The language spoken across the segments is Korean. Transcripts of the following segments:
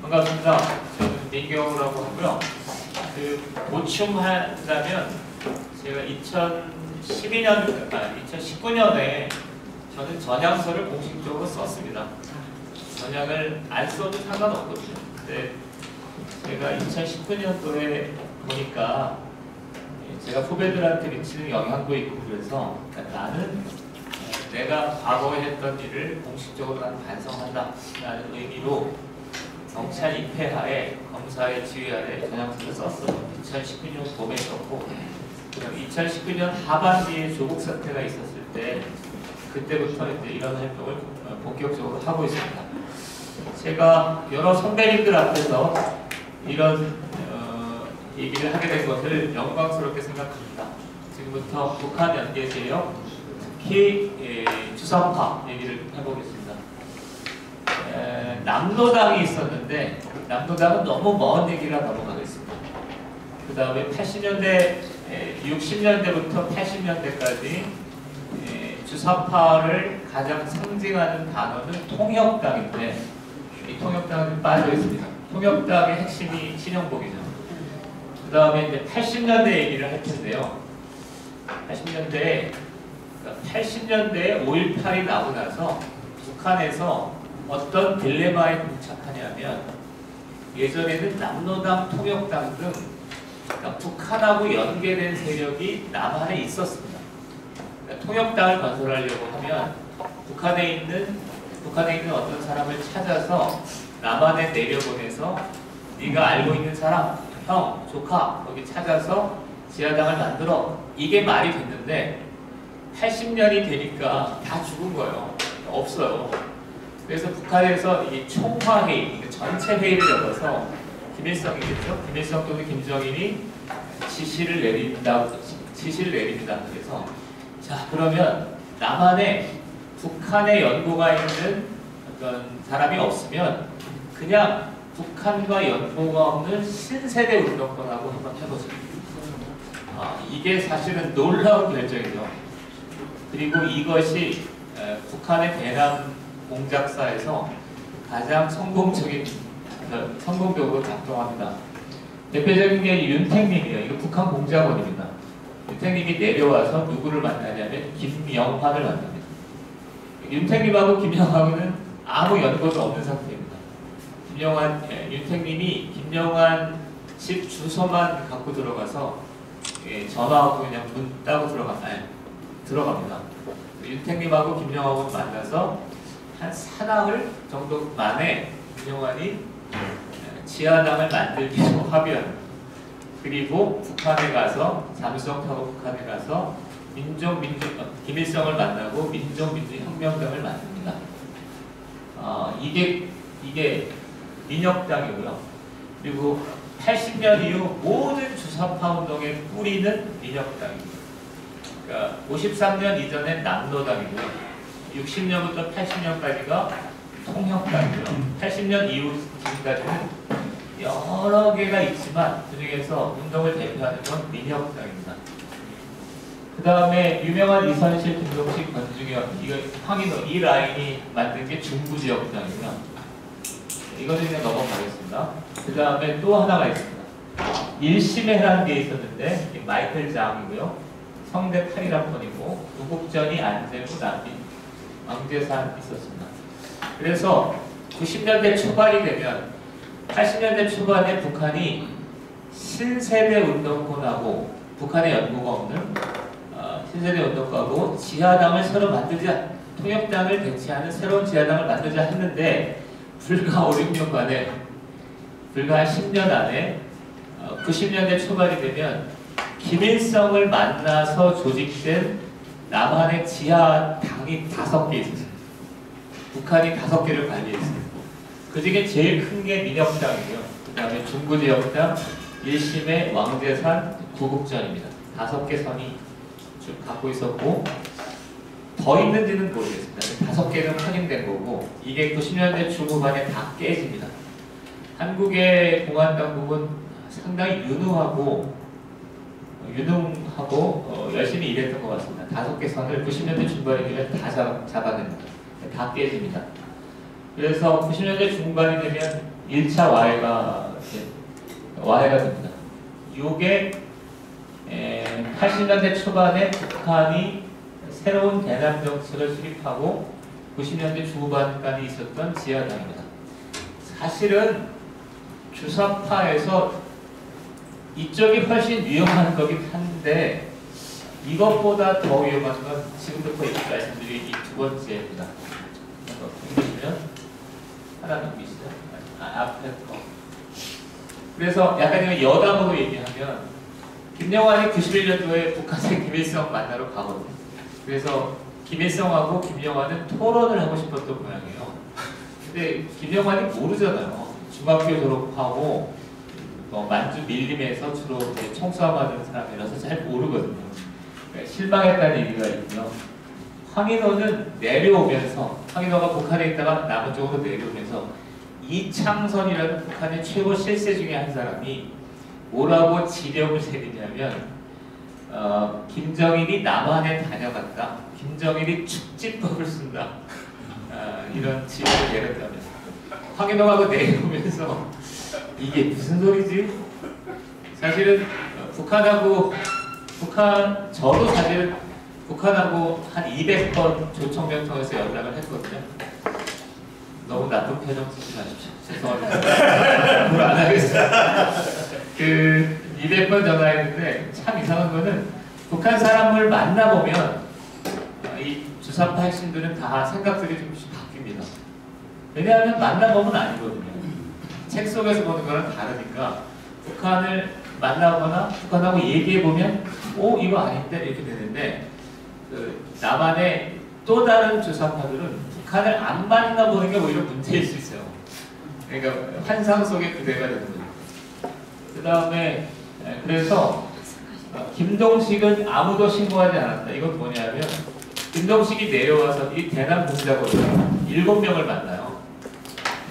반갑습니다. 저는 민경우라고 하고요. 보충하자면 제가 2019년에 저는 전향서를 공식적으로 썼습니다. 전향을 안 써도 상관없거든요. 근데 제가 2019년도에 보니까 제가 후배들한테 미치는 영향도 있고 그래서 나는 내가 과거에 했던 일을 공식적으로 난 반성한다 라는 의미로 경찰 입회하에 검사의 지휘 아래 전향서를 썼어요. 2019년 봄에 썼고 그럼 2019년 하반기에 조국 사태가 있었을 때 그때부터 이제 이런 활동을 본격적으로 하고 있습니다. 제가 여러 선배님들 앞에서 이런 얘기를 하게 된 것을 영광스럽게 생각합니다. 지금부터 북한 연계제역, 특히 주사파 얘기를 해보겠습니다. 남로당이 있었는데 남로당은 너무 먼 얘기라 넘어가겠습니다. 그 다음에 80년대, 60년대부터 80년대까지 주사파를 가장 상징하는 단어는 통역당인데 이 통역당은 빠져 있습니다. 통역당의 핵심이 신영복이죠. 그 다음에 이제 80년대 얘기를 할 텐데요. 80년대에 5.18이 나고 나서 북한에서 어떤 딜레마에 봉착하냐면 예전에는 남로당, 통역당 등 그러니까 북한하고 연계된 세력이 남한에 있었습니다. 그러니까 통역당을 건설하려고 하면 북한에 있는 어떤 사람을 찾아서 남한에 내려보내서 네가 알고 있는 사람, 형, 조카 거기 찾아서 지하당을 만들어 이게 말이 됐는데 80년이 되니까 다 죽은 거예요. 없어요. 그래서 북한에서 이 총화회의, 전체 회의를 열어서 김일성이겠죠? 김일성 또는 김정일이 지시를 내립니다. 그래서 자 그러면 남한에 북한에 연고가 있는 어떤 사람이 없으면 그냥 북한과 연고가 없는 신세대 운동권하고 한번 해보죠. 이게 사실은 놀라운 결정이죠. 그리고 이것이 북한의 대남 공작사에서 가장 성공적으로 작동합니다. 대표적인 게 윤택님이에요. 이거 북한 공작원입니다. 윤택님이 내려와서 누구를 만나냐면 김영환을 만납니다. 윤택님하고 김영환은 아무 연고도 없는 상태입니다. 윤택님이 김영환 집 주소만 갖고 들어가서 전화하고 그냥 문 따고 들어갑니다. 윤택님하고 김영환을 만나서 한 사나흘 정도 만에 김영환이 지하당을 만들기로 합의합니다. 그리고 북한에 가서 잠수정 타고 북한에 가서 김일성을 만나고 민족민주혁명당을 만듭니다. 이게 민혁당이고요. 그리고 80년 이후 모든 주사파 운동의 뿌리는 민혁당입니다. 그러니까 53년 이전엔 남로당이고요. 60년부터 80년까지가 통역당이고요. 80년 이후 지금까지는 여러 개가 있지만 그중에서 운동을 대표하는 건 민혁당입니다. 그 다음에 유명한 이선실, 김동식, 권중현 이 라인이 만든 게 중부지역당이고요. 이거는 그냥 넘어가겠습니다. 그 다음에 또 하나가 있습니다. 1심에 해라는 게 있었는데 마이클 장이고요. 성대 8일합번이고 우국전이 안재구, 남빈, 왕재산 있었습니다. 그래서 90년대 초반이 되면 80년대 초반에 북한이 신세대 운동권하고 북한의 연고가 없는 신세대 운동권하고 지하당을 새로 만들자, 통역당을 대체하는 새로운 지하당을 만들자 했는데 불과 5, 6년간에 불과 한 10년 안에 90년대 초반이 되면 김일성을 만나서 조직된 남한의 지하당이 5개 있었어요. 북한이 5개를 관리했어요. 그 중에 제일 큰 게 민혁당이고요. 그 다음에 중부지역당, 1심의 왕재산, 구국전입니다. 5개 선이 쭉 갖고 있었고 더 있는지는 모르겠습니다. 5개는 확인된 거고 이게 90년대 중후반에 다 깨집니다. 한국의 공안당국은 상당히 유능하고 열심히 일했던 것 같습니다. 5개 선을 90년대 중반에 되면 다 잡아냅니다. 다 깨집니다. 그래서 90년대 중반이 되면 1차 와해가 됩니다. 이게 80년대 초반에 북한이 새로운 대남 정책을 수립하고 90년대 중후반까지 있었던 지하당입니다. 사실은 주사파에서 이쪽이 훨씬 위험한 거긴 한데 이것보다 더 위험한 건 지금부터 말씀드린 이 두 번째입니다. 보시면 하나 넘기시죠. 앞에 거. 그래서 약간 여담으로 얘기하면 김영환이 91년도에 북한의 김일성 만나러 가거든요. 그래서 김일성하고 김영환은 토론을 하고 싶었던 모양이에요. 근데 김영환이 모르잖아요. 중학교 졸업하고 만주 밀림에서 주로 청소하는 사람이라서 잘 모르거든요. 그러니까 실망했다는 얘기가 있고요. 황인호는 내려오면서, 황인호가 북한에 있다가 남은 쪽으로 내려오면서 이창선이라는 북한의 최고 실세 중에 한 사람이 뭐라고 지령을 새기냐면 김정일이 남한에 다녀갔다. 김정일이 축지법을 쓴다. 이런 지령을 내렸다면서. 황인호가 내려오면서 이게 무슨 소리지? 사실은 저도 사실은 북한하고 한 200번 조청면 통해서 연락을 했거든요. 너무 나쁜 표정 쓰지 마십시오. 죄송합니다. 그걸 안 하겠습니다. 200번 전화했는데 참 이상한 거는 북한 사람을 만나보면 이 주사파 핵심들은 다 생각들이 조금씩 바뀝니다. 왜냐하면 만나보면 아니거든요. 책 속에서 보는 거랑 다르니까 북한을 만나거나 북한하고 얘기해보면 이거 아닌데 이렇게 되는데 남한의 또 다른 주사파들은 북한을 안 만나보는 게 오히려 문제일 수 있어요. 그러니까 환상 속의 그대가 되는 거죠. 그 다음에 그래서 김동식은 아무도 신고하지 않았다. 이건 뭐냐면 김동식이 내려와서 이 대남 공작원을 7명을 만나요.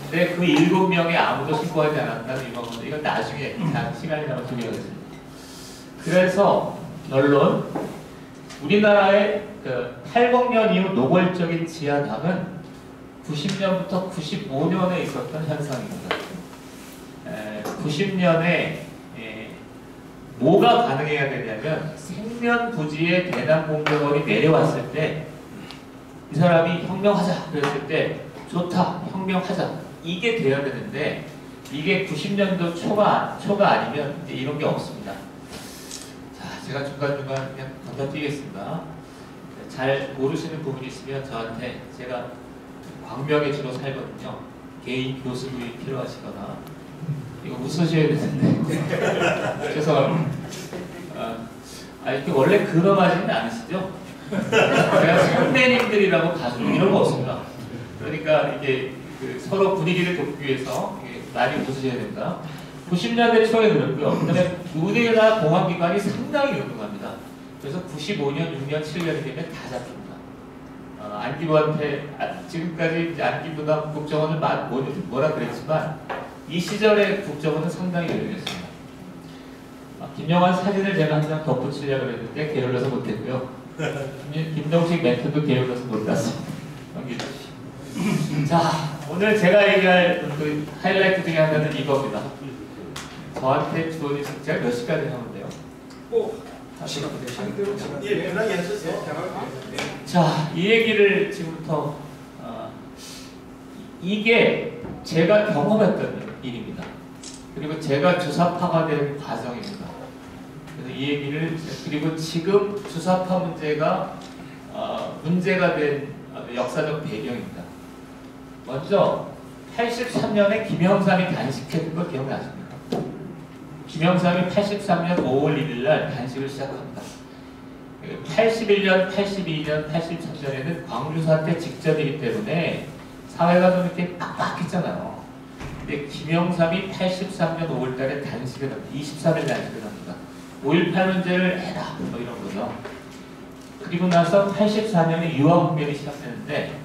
근데 그 7명에 아무도 신고하지 않았다는 이건 나중에 시간이 나면 소개하겠습니다. 그래서 결론, 우리나라의 80년 이후 노골적인 지하당은 90년부터 95년에 있었던 현상입니다. 90년에 뭐가 가능해야 되냐면 생면부지에 대남 공작원이 내려왔을 때 이 사람이 혁명하자 그랬을 때 좋다 혁명하자 이게 돼야 되는데 이게 90년도 초가 아니면 이제 이런 게 없습니다. 자, 제가 중간중간 그냥 건너뛰겠습니다. 잘 모르시는 부분이 있으면 저한테, 제가 광명에 주로 살거든요. 개인 교수님이 필요하시거나 이거 웃으셔야 되는데 죄송합니다. 이렇게 원래 근엄하지는 않으시죠? 제가 선배님들이라고 가수 이런 거 없습니다. 그러니까 이게 서로 분위기를 돕기 위해서 많이 웃으셔야 된다. 90년대 초에 그랬고요. 그 다음에 우리나라 공안기관이 상당히 운동합니다. 그래서 95년, 6년, 7년이 되면 다 잡힙니다. 안기부한테 지금까지 이제 안기부가 국정원을 뭐라 그랬지만 이 시절의 국정원은 상당히 열렸습니다. 김영환 사진을 제가 한 장 덧붙이려고 했는데 게을러서 못했고요. 김동식 멘트도 게을러서 못 났습니다. 넘겨주시죠. 자, 오늘 제가 얘기할 그 하이라이트 중에 하나는 이겁니다. 저한테 주어진 숙제가 몇 시까지 하면 돼요? 예, 편하게 하셨어요. 자, 이 얘기를 지금부터 이게 제가 경험했던 일입니다. 그리고 제가 주사파가 된 과정입니다. 그래서 이 얘기를, 그리고 지금 주사파 문제가 문제가 된 역사적 배경입니다. 먼저 83년에 김영삼이 단식했던 거 기억나십니까? 김영삼이 83년 5월 1일 날 단식을 시작합니다. 81년, 82년, 83년에는 광주 사태 직전이기 때문에 사회가 좀 이렇게 빡빡했잖아요. 근데 김영삼이 83년 5월 달에 단식을 합니다. 23일 단식을 합니다. 5.18 문제를 해라, 뭐 이런 거죠. 그리고 나서 84년에 유화국면이 시작되는데,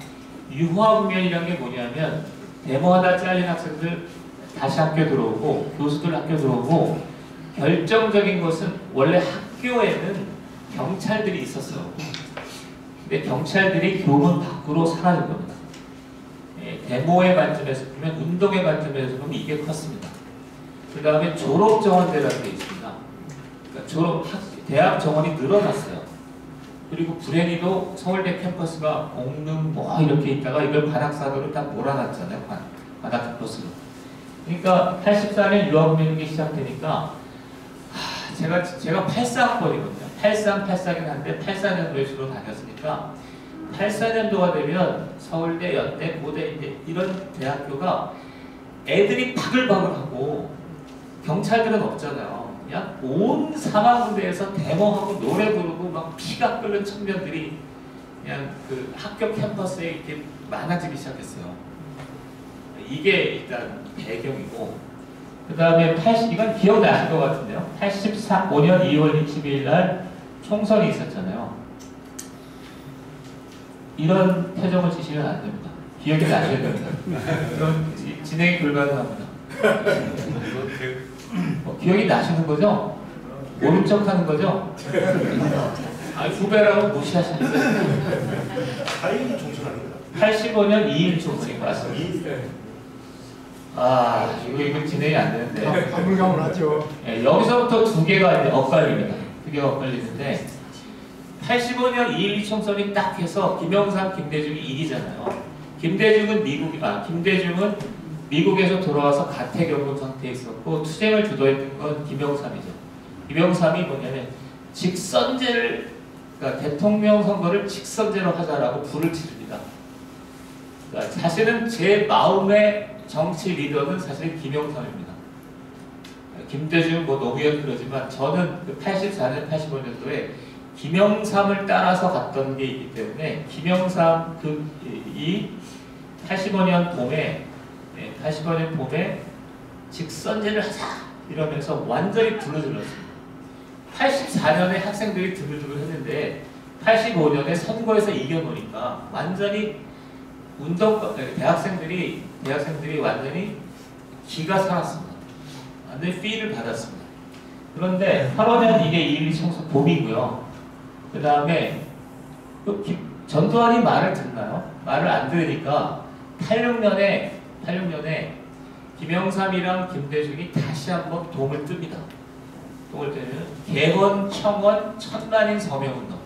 유화국면이라는 게 뭐냐면 데모하다 잘린 학생들 다시 학교 들어오고 교수들 학교 들어오고, 결정적인 것은 원래 학교에는 경찰들이 있었어요. 근데 경찰들이 교문 밖으로 사라진 겁니다. 데모의 관점에서 보면, 운동의 관점에서 보면 이게 컸습니다. 그 다음에 졸업 정원대라는 게 있습니다. 그러니까 대학 정원이 늘어났어요. 그리고 불행히도 서울대 캠퍼스가 공릉 뭐 이렇게 있다가 이걸 관악산으로 다 몰아놨잖아요. 관악 캠퍼스로. 그러니까 84년 유학민이 시작되니까 제가 84학번이거든요. 84긴 한데 84년도에 주로 다녔으니까 84년도가 되면 서울대, 연대, 고대 이런 대학교가 애들이 바글바글하고 경찰들은 없잖아요. 그냥 온 사망군대에서 데모하고 노래 부르고 막 피가 끓는 청년들이 그냥 그 학교 캠퍼스에 이렇게 많아지기 시작했어요. 이게 일단 배경이고, 그 다음에 이건 기억나실 것 같은데요. 85년 2월 22일 날 총선이 있었잖아요. 이런 표정을 지시면 안 됩니다. 기억이 나셔야 됩니다. 그럼 진행이 불가능합니다. 기억이 나시는 거죠? 모른 척 하는 거죠? 후배라고 무시하시는 거죠? 4일 총선 아닌가? 85년 2일 총선인 것 같습니다. 이거 진행이 안 되는데. 가물가물하죠. 네, 여기서부터 두 개가 이제 엇갈립니다. 두 개가 엇갈리는데, 85년 2.12 총선이 딱 해서 김영삼, 김대중이 이기잖아요. 김대중은 미국에서 돌아와서 가택연금 상태에 있었고, 투쟁을 주도했던 건 김영삼이죠. 김영삼이 뭐냐면 그러니까 대통령 선거를 직선제로 하자라고 불을 지릅니다. 그러니까 사실은 제 마음의 정치 리더는 사실 김영삼입니다. 김대중, 노무현 그러지만 저는 그 84년, 85년도에 김영삼을 따라서 갔던 게 있기 때문에 김영삼 이 85년 봄에 직선제를 하자 이러면서 완전히 불러질렀습니다. 84년에 학생들이 두글두글 했는데 85년에 선거에서 이겨놓으니까 완전히 대학생들이 완전히 기가 살았습니다. 완전히 피를 받았습니다. 그런데 8월에는 이게 2.12 총선 봄이고요. 그 다음에 전두환이 말을 듣나요? 말을 안 들으니까 86년에 김영삼이랑 김대중이 다시 한번 동을 뜹니다. 동을 뜨면 개헌, 청원, 천만인 서명운동.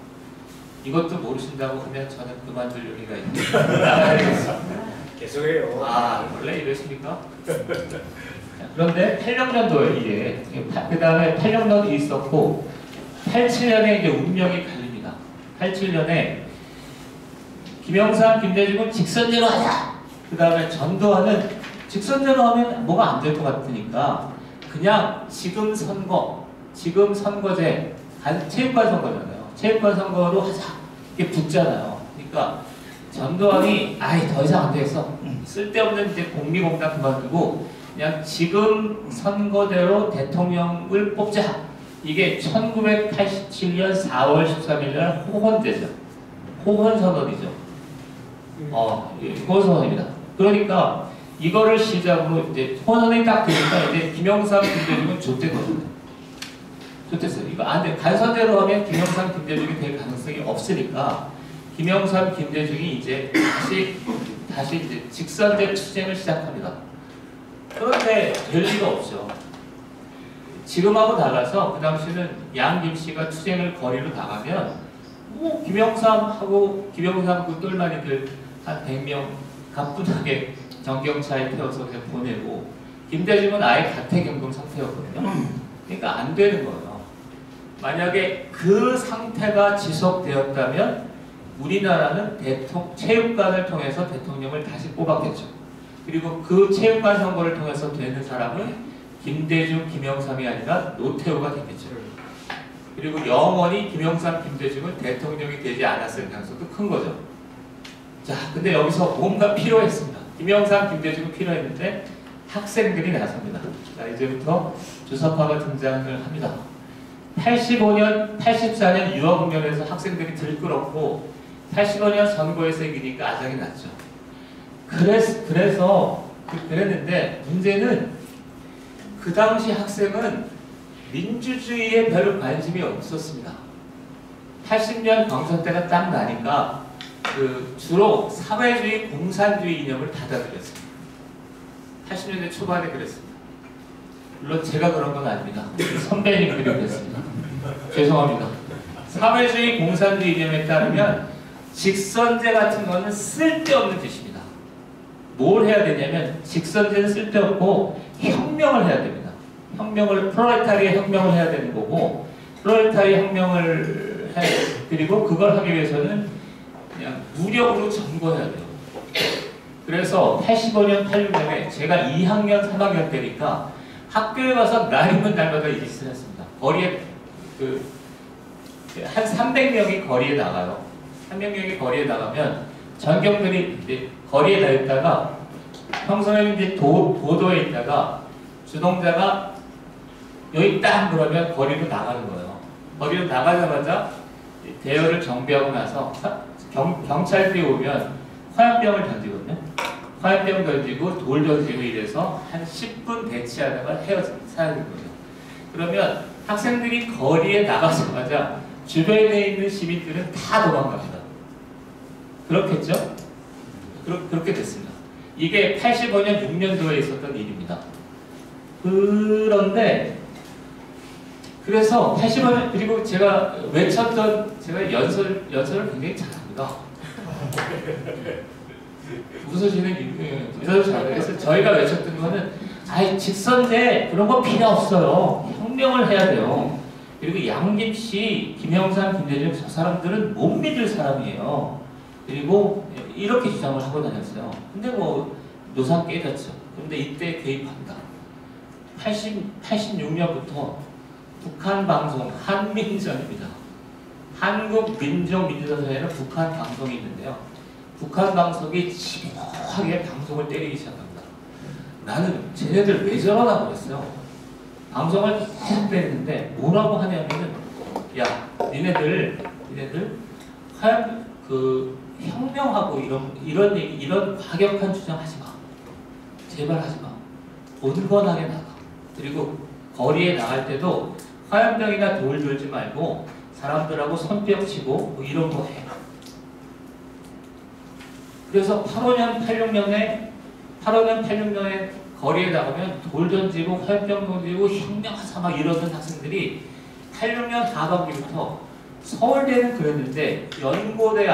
이것도 모르신다고 하면 저는 그만둘 여기가 있습니다. 계속해요. 원래 이러십니까? 그런데 86년도에 이게, 그 다음에 86년이 있었고, 87년에 이제 운명이 갈립니다. 87년에 김영삼, 김대중은 직선제로 하자! 그 다음에 전두환은 직선제로 하면 뭐가 안 될 것 같으니까 그냥 지금 선거제, 체육관 선거잖아요. 체육관 선거로 하자! 이게 붙잖아요. 그러니까 전두환이 더 이상 안 되겠어. 쓸데없는 이제 공미공단 그만두고 그냥 지금 선거대로 대통령을 뽑자. 이게 1987년 4월 13일 날 호헌되죠. 호헌선언이죠. 호헌선언입니다. 그러니까 이거를 시작으로 이제 호헌선언이 딱 되니까 이제 김영삼, 김대중은 좋댔거든요. 좋댔어요. 이거 안 돼. 간선대로 하면 김영삼, 김대중이 될 가능성이 없으니까 김영삼, 김대중이 이제 다시 이제 직선제 투쟁을 시작합니다. 그런데 될 리가 없죠. 지금하고 달라서 그 당시는 양 김씨가 투쟁을 거리로 나가면 김영삼 그 똘마니들 한 100명 가뿐하게 정경차에 태워서 그냥 보내고, 김대중은 아예 가택연금 상태였거든요. 그러니까 안 되는 거예요. 만약에 그 상태가 지속되었다면 우리나라는 체육관을 통해서 대통령을 다시 뽑았겠죠. 그리고 그 체육관 선거를 통해서 되는 사람은 김대중, 김영삼이 아니라 노태우가 되겠죠. 그리고 영원히 김영삼, 김대중은 대통령이 되지 않았을 가능성도 큰 거죠. 자, 근데 여기서 뭔가 필요했습니다. 김영삼, 김대중은 필요했는데 학생들이 나섭니다. 자, 이제부터 주석화가 등장을 합니다. 84년 유학훈련에서 학생들이 들끓었고 85년 선거에서 이기니까 아작이 났죠. 그랬는데 문제는 그 당시 학생은 민주주의에 별 관심이 없었습니다. 80년 광선 때가 딱 나니까 주로 사회주의 공산주의 이념을 받아들였습니다. 80년대 초반에 그랬습니다. 물론 제가 그런 건 아닙니다. 선배님들이 그랬습니다. 죄송합니다. 사회주의 공산주의 이념에 따르면 직선제 같은 거는 쓸데없는 짓입니다. 뭘 해야 되냐면 직선제는 쓸데없고 혁명을 해야 됩니다. 프롤레타리아 혁명을 해야 되는 거고, 프롤레타리아 혁명을 그리고 그걸 하기 위해서는 그냥 무력으로 점거해야 돼요. 그래서 85년, 86년에 제가 2학년, 3학년 때니까 학교에 가서 날이면 날마다 이 짓을 했습니다. 거리에 한 300명이 거리에 나가요. 300명이 거리에 나가면 전경들이 이제 거리에 나 있다가 평소에 이제 보도에 있다가 주동자가 여기 딱 그러면 거리로 나가는 거예요. 거리로 나가자마자 대열을 정비하고 나서 경찰들이 오면 화염병을 던지거든요. 화염병 던지고 돌 던지고 이래서 한 10분 대치하다가 사라진 거죠. 그러면 학생들이 거리에 나가자마자 주변에 있는 시민들은 다 도망갑니다. 그렇겠죠? 그렇게 됐습니다. 이게 85년, 6년도에 있었던 일입니다. 그런데 그래서 85년, 그리고 제가 연설을 굉장히 잘합니다. 웃으시는 이사도 잘해서 저희가 외쳤던 거는 직선제 그런 거 필요 없어요. 혁명을 해야 돼요. 그리고 양김씨, 김영삼, 김대중 저 사람들은 못 믿을 사람이에요. 그리고 이렇게 주장을 하고 다녔어요. 근데 뭐 노상 깨졌죠. 그런데 이때 개입한다. 86년부터 북한 방송 한민전입니다. 한국민족민주사회에는 북한 방송이 있는데요. 북한 방송이 심하게 방송을 때리기 시작합니다. 나는 쟤네들 왜 저러나 그랬어요. 방송을 계속 때리는데 뭐라고 하냐면은 야 니네들 혁명하고 이런 과격한 주장 하지 마. 제발 하지 마. 온건하게 나가. 그리고 거리에 나갈 때도 화염병이나 돌 들지 말고 사람들하고 손뼉 치고 뭐 이런 거 해. 그래서 85년, 86년에 거리에 나가면 돌 던지고 화염병 던지고 혁명하자 막 이러던 학생들이 86년 하반기부터 서울대는 그랬는데 연고대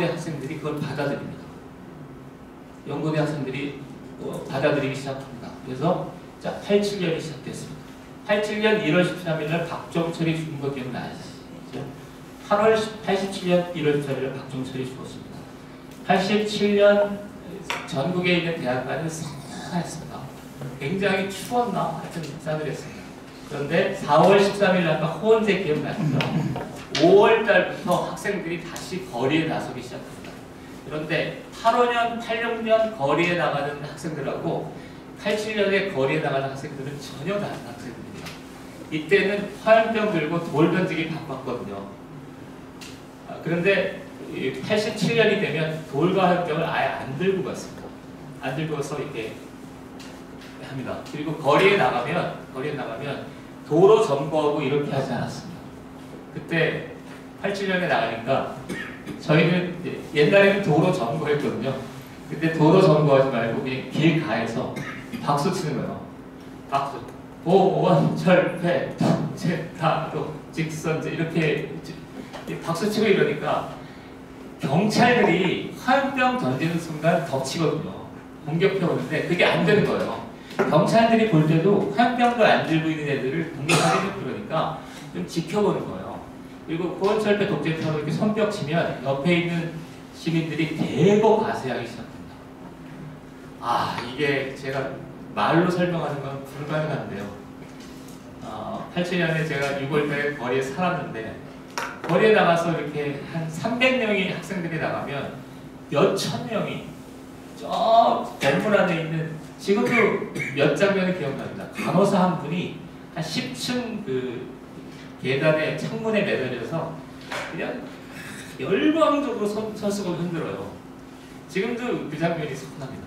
학생들이 그걸 받아들입니다. 연고대 학생들이 받아들이기 시작합니다. 그래서 87년이 시작됐습니다. 87년 1월 13일 날 박종철이 죽은 거 기억나시죠? 87년 1월 13일 날 박종철이 죽었습니다. 87년 전국에 있는 대학가는 상상했습니다. 굉장히 추웠나? 하여튼 싸늘했습니다. 그런데 4월 13일 날 호원제 기억나시죠? 5월 달부터 학생들이 다시 거리에 나서기 시작합니다. 그런데 85년, 86년 거리에 나가는 학생들하고 87년에 거리에 나가는 학생들은 전혀 다른 학생들입니다. 이때는 화염병 들고 돌 던지기 바빴거든요. 그런데 87년이 되면 돌과 화염병을 아예 안 들고 갔습니다. 안 들고 가서 이렇게 합니다. 그리고 거리에 나가면 도로 점거하고 이렇게 하지 않았습니다. 그때 87년에 나가니까 저희는 옛날에는 도로 점거했거든요. 근데 도로 점거하지 말고 그냥 길가에서 박수 치는 거예요. 박수. 보원철폐 통제타로 직선제 이렇게 박수 치고 이러니까 경찰들이 화염병 던지는 순간 덮치거든요. 공격해 오는데 그게 안 되는 거예요. 경찰들이 볼 때도 화염병도 안 들고 있는 애들을 공격하기는 그러니까 좀 지켜보는 거예요. 그리고 보원철폐 독재타로 이렇게 손뼉 치면 옆에 있는 시민들이 대거 가세하기 시작합니다. 이게 제가 말로 설명하는 건 불가능한데요. 87년에 제가 6월달에 거리에 살았는데 거리에 나가서 이렇게 한 300명이 학생들이 나가면 몇천 명이 저 건물 안에 있는 지금도 몇 장면이 기억납니다. 간호사 한 분이 한 10층 그 계단에 창문에 매달려서 그냥 열광적으로 손수건을 흔들어요. 지금도 그 장면이 생각납니다.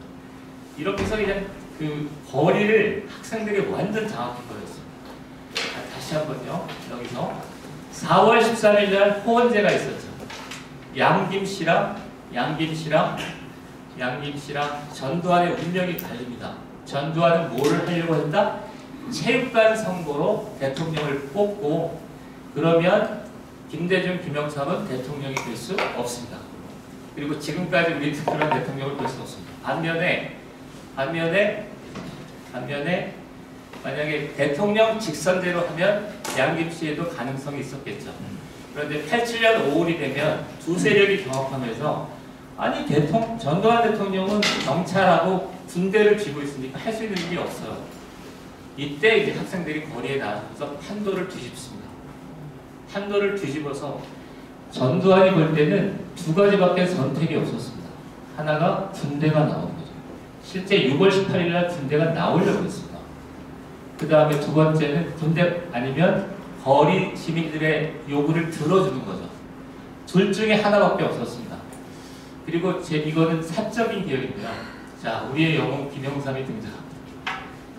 이렇게 해서 그냥 그 거리를 학생들이 완전 장악해버렸습니다. 다시 한번요. 여기서 4월 13일 날 호원제가 있었죠. 양김씨랑 전두환의 운명이 갈립니다. 전두환은 뭐를 하려고 했다? 체육관 선거로 대통령을 뽑고 그러면 김대중, 김영삼은 대통령이 될 수 없습니다. 그리고 지금까지 우리 특별한 대통령을 볼 수 없습니다. 반면에 만약에 대통령 직선제로 하면 양김씨에도 가능성이 있었겠죠. 그런데 87년 5월이 되면 두 세력이 경합하면서 아니 전두환 대통령은 경찰하고 군대를 쥐고 있으니까 할 수 있는 일이 없어요. 이때 이제 학생들이 거리에 나와서 판도를 뒤집습니다. 판도를 뒤집어서 전두환이 볼 때는 두 가지밖에 선택이 없었습니다. 하나가 군대가 나오는 거죠. 실제 6월 18일 날 군대가 나오려고 했습니다. 그 다음에 두 번째는 군대 아니면 거리 시민들의 요구를 들어주는 거죠. 둘 중에 하나밖에 없었습니다. 그리고 이거는 사적인 기억입니다. 자, 우리의 영웅 김영삼이 등장합니다.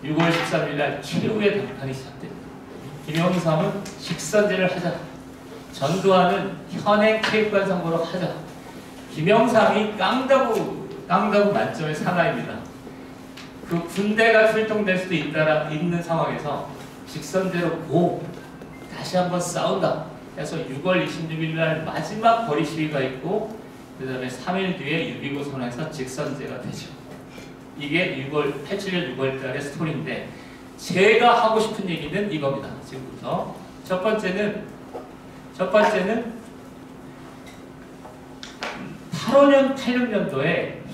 6월 13일 날 최후의 담판이 시작됩니다. 김영삼은 직선제를 하자. 전두환은 현행 체육관 선거로 하자. 김영삼이 깡다구 만점의 사나이입니다. 그 군대가 출동될 수도 있는 상황에서 직선제로 다시 한번 싸운다. 그래서 6월 26일 날 마지막 거리 시위가 있고 그 다음에 3일 뒤에 유비고선에서 직선제가 되죠. 이게 87년 6월 달의 스토리인데 제가 하고 싶은 얘기는 이겁니다. 지금부터 첫 번째는 85년, 86년도에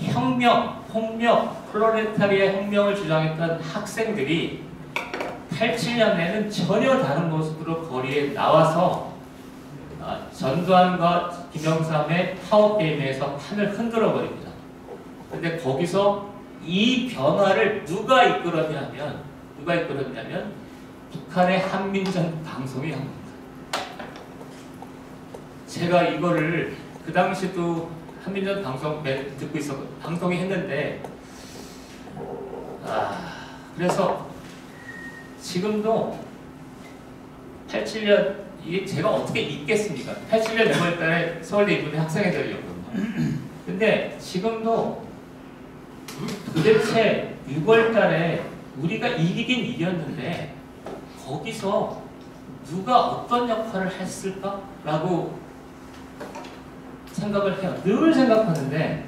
폭력, 프롤레타리아 혁명을 주장했던 학생들이 87년에는 전혀 다른 모습으로 거리에 나와서 전두환과 김영삼의 파워게임에서 판을 흔들어 버립니다. 그런데 거기서 이 변화를 누가 이끌었냐면 북한의 한민전 방송이 한 겁니다. 제가 이거를 그 당시도 한민전 방송 듣고 방송이 했는데 그래서 지금도 87년 이게 제가 어떻게 잊겠습니까? 87년 6월 달에 서울대 입문의 학생회장이었거든요. 근데 지금도 도대체 6월 달에 우리가 이기긴 이겼는데 거기서 누가 어떤 역할을 했을까라고 생각을 해요. 늘 생각하는데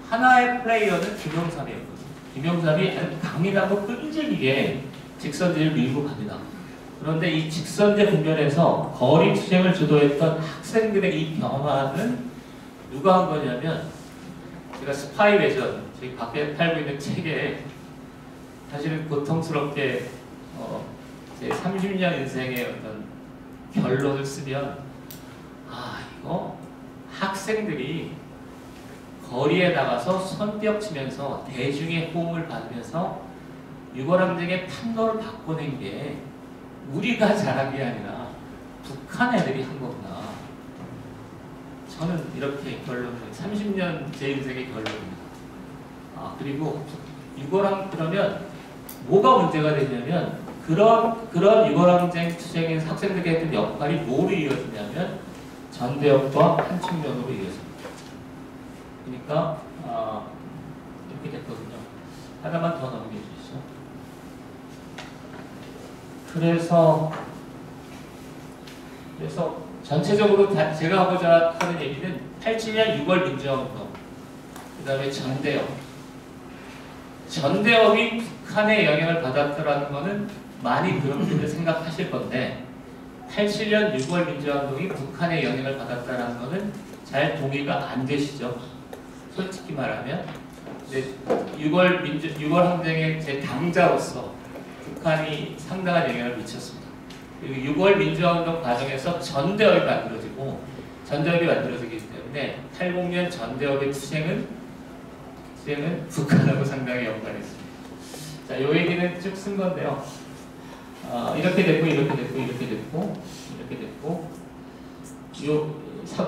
하나의 플레이어는 김영삼이었거든요. 김영삼이 아주 강인하고 끈질기게 직선제를 밀고 갑니다. 그런데 이 직선제 국면에서 거리 투쟁을 주도했던 학생들의 이 변화는 누가 한 거냐면 제가 스파이 외전, 저희 밖에 팔고 있는 책에 사실은 고통스럽게 제 30년 인생의 어떤 결론을 쓰면 이거 학생들이 거리에 나가서 손뼉 치면서 대중의 호응을 받으면서 6월 항쟁의 판도를 바꿔낸 게 우리가 잘한 게 아니라 북한 애들이 한 거구나. 저는 이렇게 결론을 30년 제 인생의 결론입니다. 그리고 6월 그러면 뭐가 문제가 되냐면 그런 6월 항쟁 투쟁의 학생들이 했던 역할이 뭐로 이어지냐면 전대협과 한충전으로 이어집니다. 그러니까 이렇게 됐거든요. 하나만 더 넘겨주시죠. 그래서 전체적으로 제가 하고자 하는 얘기는 87년 6월 민주화운동, 그 다음에 전대협이 북한의 영향을 받았더라는 것은 많이 그렇게 생각하실 건데 87년 6월 민주화운동이 북한의 영향을 받았다는 것은 잘 동의가 안 되시죠. 솔직히 말하면 6월 항쟁의 제 당자로서 북한이 상당한 영향을 미쳤습니다. 그리고 6월 민주화운동 과정에서 전대협이 만들어지기 때문에 80년 전대협의 투쟁은 북한하고 상당히 연관이 있습니다. 자, 요 얘기는 쭉 쓴 건데요. 이렇게 됐고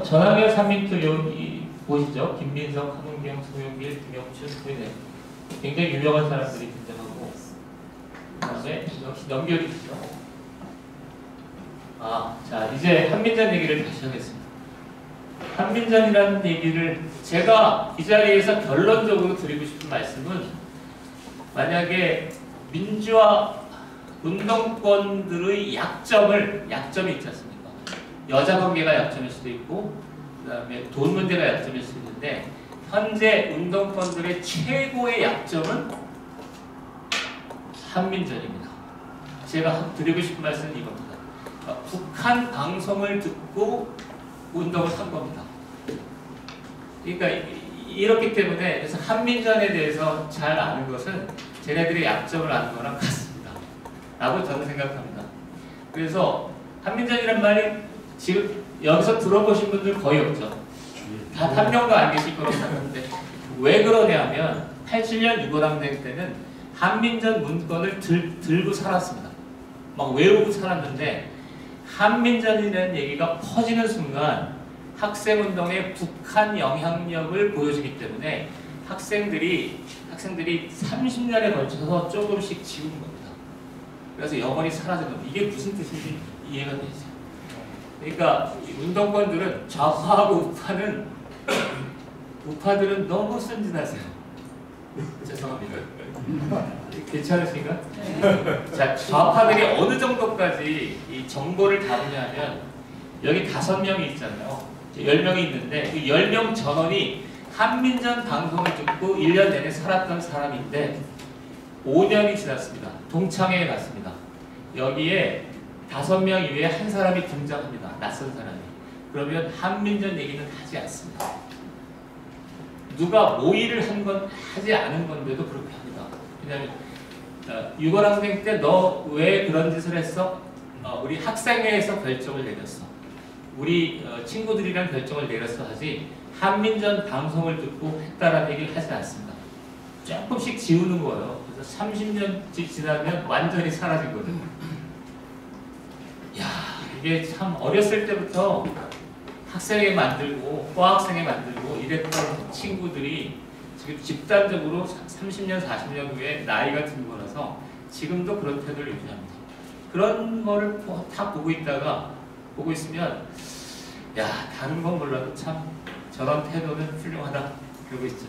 전학열 3인투 보시죠. 김민석, 함은경, 송영길, 김영춘, 후이네. 굉장히 유명한 사람들이 등장하고 그 다음에 넘겨주시죠. 자, 이제 한민전 얘기를 다시 하겠습니다. 한민전이라는 얘기를 제가 이 자리에서 결론적으로 드리고 싶은 말씀은, 만약에 민주화 운동권들의 약점이 있지 않습니까? 여자 관계가 약점일 수도 있고, 그 다음에 돈 문제가 약점일 수도 있는데, 현재 운동권들의 최고의 약점은 한민전입니다. 제가 드리고 싶은 말씀은 이겁니다. 북한 방송을 듣고 운동을 한 겁니다. 그러니까 이렇기 때문에, 그래서 한민전에 대해서 잘 아는 것은 쟤네들의 약점을 아는 거랑 같습니다. 라고 저는 생각합니다. 그래서 한민전이란 말이 지금 여기서 들어보신 분들 거의 없죠. 단 한 명도 안 계실 거라고 생각하는데, 왜 그러냐면 87년 유골항쟁 때는 한민전 문건을 들고 살았습니다. 막 외우고 살았는데, 한민전이라는 얘기가 퍼지는 순간 학생운동의 북한 영향력을 보여주기 때문에 학생들이 30년에 걸쳐서 조금씩 지운 겁니다. 그래서 영원히 사라진 겁니다. 이게 무슨 뜻인지 이해가 되죠. 그러니까 운동권들은, 좌파하고 우파들은 너무 순진하세요. 죄송합니다. 괜찮으신가? 자, 좌파들이 어느 정도까지 이 정보를 다루냐면, 여기 5명이 있잖아요. 10명이 있는데, 그 10명 전원이 한민전 방송을 듣고 1년 내내 살았던 사람인데, 5년이 지났습니다. 동창회에 갔습니다. 여기에 5명 이외에 한 사람이 등장합니다. 낯선 사람이. 그러면 한민전 얘기는 하지 않습니다. 누가 모의를 하지 않은 건데도 그렇게 합니다. 왜냐하면 유골항쟁 때 너 왜 그런 짓을 했어? 우리 학생회에서 결정을 내렸어. 우리 친구들이랑 결정을 내렸어 하지, 한민전 방송을 듣고 했다라는 얘기를 하지 않습니다. 조금씩 지우는 거예요. 그래서 30년 지나면 완전히 사라진 거거든요. 야, 이게 참 어렸을 때부터 학생회 만들고 과학생회 만들고 이랬던 친구들이 지금 집단적으로 30년, 40년 후에 나이가 든 거라서 지금도 그런 태도를 유지합니다. 그런 거를 다 보고 있으면, 야, 다른 건 몰라도 참 저런 태도는 훌륭하다, 그러고 있죠.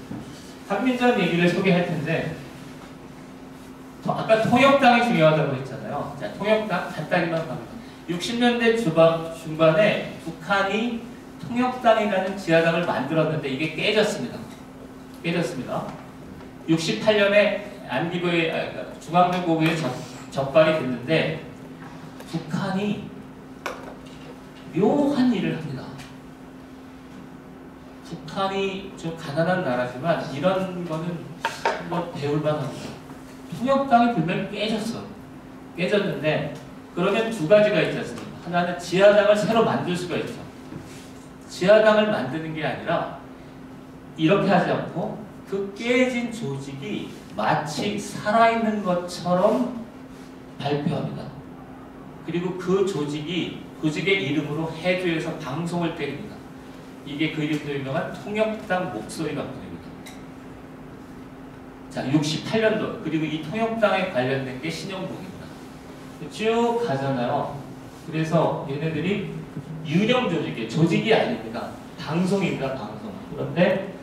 한민전 얘기를 소개할 텐데, 아까 통역당이 중요하다고 했잖아요. 자, 통역당 간단히만 갑니다. 60년대 중반에 북한이 통역당이라는 지하당을 만들었는데 이게 깨졌습니다. 68년에 중앙정보부에 적발이 됐는데, 북한이 묘한 일을 합니다. 북한이 좀 가난한 나라지만 이런 거는 한번 배울 만합니다. 통역당이 분명히 깨졌는데, 그러면 두 가지가 있지 않습니까? 하나는 지하당을 새로 만들 수가 있죠. 지하당을 만드는 게 아니라 이렇게 하지 않고 그 깨진 조직이 마치 살아있는 것처럼 발표합니다. 그리고 그 조직의 이름으로 해주에서 방송을 때립니다. 이게 그 이름도 유명한 통역당 목소리 방송입니다. 자, 68년도. 그리고 이 통역당에 관련된 게 신영복입니다. 쭉 가잖아요. 그래서 얘네들이 유령 조직이에요. 조직이 아닙니다. 방송입니다. 방송. 그런데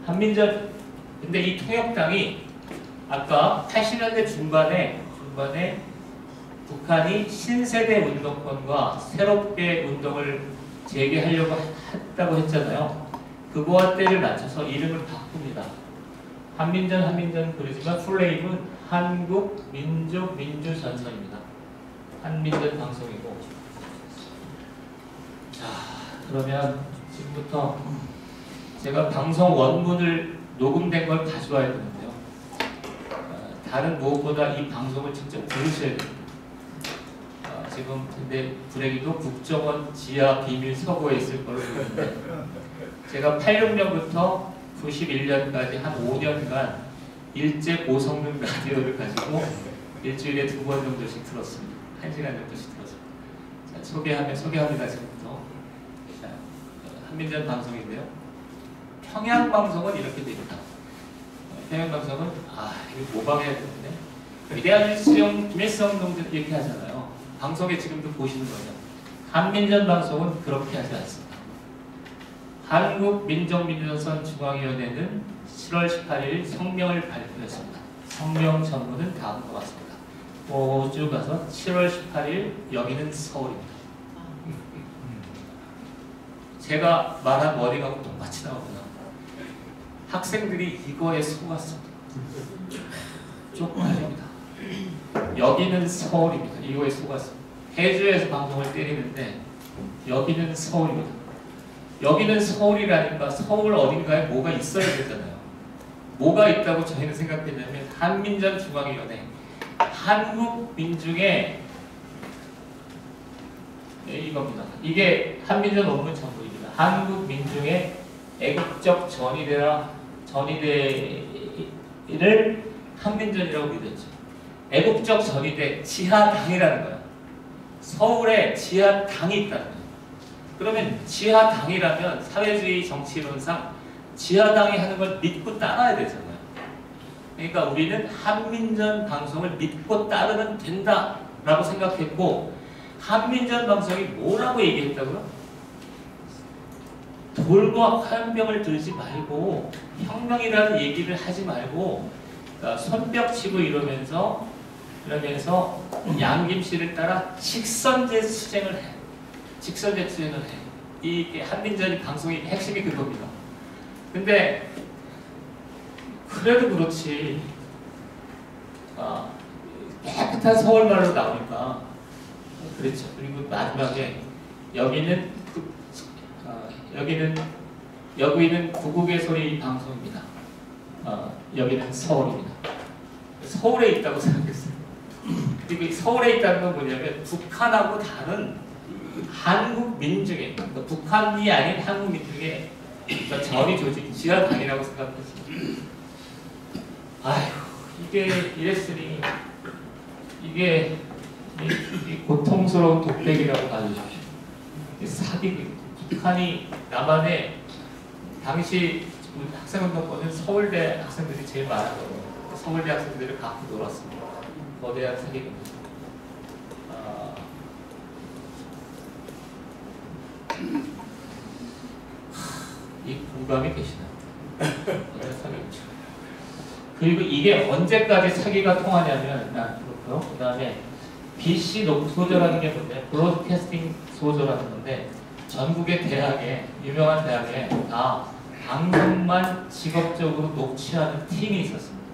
한민전, 근데 이 통역당이 아까 80년대 중반에 북한이 신세대 운동권과 새롭게 운동을 재개하려고 했다고 했잖아요. 그거와 때를 맞춰서 이름을 바꿉니다. 한민전 그러지만 플레임은 한국민족민주전선입니다. 한민전 방송이고. 자, 그러면 지금부터 제가 방송 원문을 녹음된 걸 가져와야 되는데요. 다른 무엇보다 이 방송을 직접 들으셔야 됩니다. 지금 근데 브레기도 국정원 지하 비밀 서고에 있을 걸로 보이는데, 제가 86년부터 91년까지 한 5년간 일제 고성능 라디오를 가지고 일주일에 2번 정도씩 들었습니다. 1시간 정도씩 들었습니다. 자, 소개합니다. 지금부터. 자, 한민전 방송인데요. 평양방송은 이렇게 됩니다. 평양방송은 이거 모방해야 되는데, 위대한 수령 김일성 동지 이렇게 하잖아요. 방송에 지금도 보시는 거죠. 한민전 방송은 그렇게 하지 않습니다. 한국민족민주노선 중앙위원회는 7월 18일 성명을 발표했습니다. 성명 전문은 다음과 같습니다. 쭉 가서 7월 18일 여기는 서울입니다. 제가 말한 워딩하고 똑같이 나오구나. 학생들이 이거에 속았습니다. 쪽팔립니다. 여기는 서울입니다. 이거에 속았습니다. 해주에서 방송을 때리는데 여기는 서울입니다. 여기는 서울이라니까 서울 어딘가에 뭐가 있어야 되잖아요. 뭐가 있다고 저희는 생각했냐면 한민전 중앙위원회 한국민중의 이겁니다. 이게 한민전 원문 전부입니다. 한국민중의 애국적 전위대를 한민전이라고 믿었죠. 애국적 전위대 지하당이라는 거예요. 서울에 지하당이 있다는 거예요. 그러면 지하당이라면 사회주의 정치론상 지하당이 하는 걸 믿고 따라야 되잖아요. 그러니까 우리는 한민전 방송을 믿고 따르면 된다라고 생각했고 한민전 방송이 뭐라고 얘기했다고요? 돌과 화염병을 들지 말고 혁명이라는 얘기를 하지 말고 손뼉치고 이러면서 양김씨를 따라 직선제 투쟁을 해. 직선제 투쟁을 해. 이게 한민전이 방송의 핵심이 그겁니다. 근데 그래도 그렇지 깨끗한 서울말로 나오니까 그렇죠. 그리고 마지막에 여기는 구국의 소리 방송입니다. 여기는 서울입니다. 서울에 있다고 생각했어요. 그리고 서울에 있다는 건 뭐냐면 북한하고 다른 한국 민중의 그러니까 북한이 아닌 한국 민중의 전위 조직 지하당이라고 생각했습니다. 아휴 이게 이랬으니 이게 고통스러운 독백이라고 봐주십시오. 사기입니다. 북한이 남한에 당시 학생운동권은 서울대 학생들이 제일 많았거든요. 서울대 학생들을 갖고 놀았습니다. 거대한 사기입니다. 이 공감이 계시나요? 거대한 사기입니다. 그리고 이게 언제까지 사기가 통하냐면 그렇고요. 그 다음에 BC 소조라는 게 뭔데? 브로드캐스팅 소조라는 건데 전국의 대학에 유명한 대학에 다 방송만 직업적으로 녹취하는 팀이 있었습니다.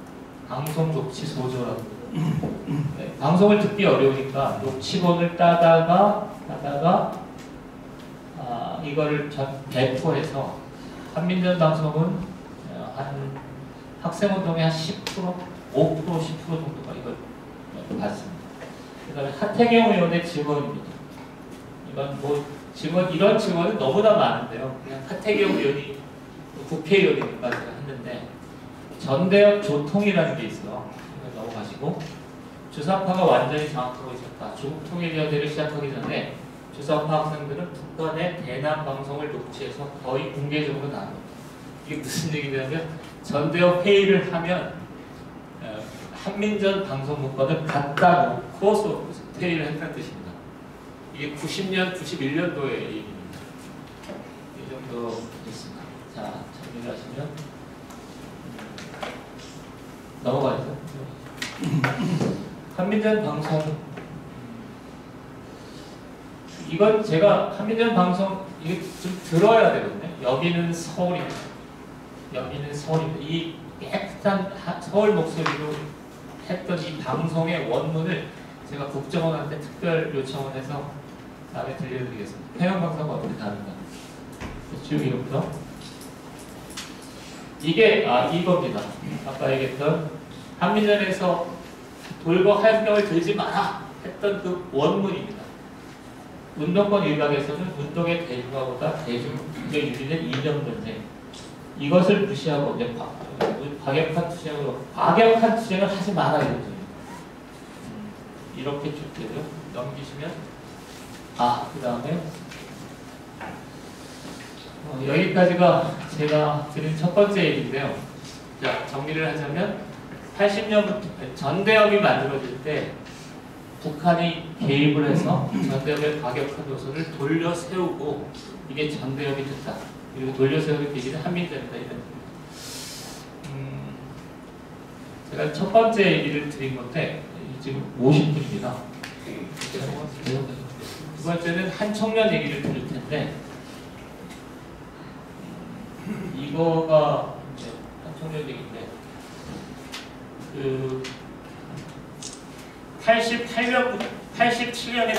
방송 녹취 소조라는 거. 네, 방송을 듣기 어려우니까 녹취본을 따다가 이거를 배포해서 한민전 방송은 한 학생운동의 한 10%, 5%, 10% 정도가 이걸 받습니다. 그 다음에 하태경 의원의 증언입니다. 이건 이런 증언은 너무나 많은데요. 그냥 하태경 의원이 국회의원이니까 제가 했는데 전대협 조통이라는 게 있어요. 이거 넘어가시고 주사파가 완전히 장악하고 있었다. 조국 통일연대를 시작하기 전에 주사파 학생들은 북한의 대남 방송을 녹취해서 거의 공개적으로 나눕니다. 이게 무슨 얘기냐면 전대협 회의를 하면 한민전 방송 문건을 갖다 놓고 회의를 했다는 뜻입니다. 이게 90년, 91년도의 얘기입니다. 이 정도 있습니다. 자, 정리를 하시면 넘어가죠. 한민전 방송 이건 제가 한민전 방송 이게 좀 들어야 되거든요. 여기는 서울입니다. 여기는 서울입니다. 이 깨끗한 서울 목소리로 했던 이 방송의 원문을 제가 국정원한테 특별 요청을 해서 다음에 들려드리겠습니다. 해양방송과 어떻게 다른가? 쭉 이거부터. 이게 이겁니다. 아까 얘기했던 한민전에서 돌과 화염병을 들지 마라 했던 그 원문입니다. 운동권 일각에서는 운동의 대중화보다 대중의 유리는 이념 전쟁. 이것을 무시하고 이제 과격한 투쟁을 하지 마라 이거죠. 이렇게 쭉 되죠. 넘기시면 그 다음에 여기까지가 제가 드린 첫 번째 얘기인데요. 자, 정리를 하자면 80년부터 전대협이 만들어질 때 북한이 개입을 해서 전대협의 과격한 요소를 돌려 세우고 이게 전대협이 됐다. 그리고 돌려서 이렇게 얘기는 한민전이다 이런. 제가 첫 번째 얘기를 드린 건데 지금 50분입니다. 두 번째는 한 청년 얘기를 드릴 텐데 이거가 이제 한 청년 얘기인데 그 88년부터 87년에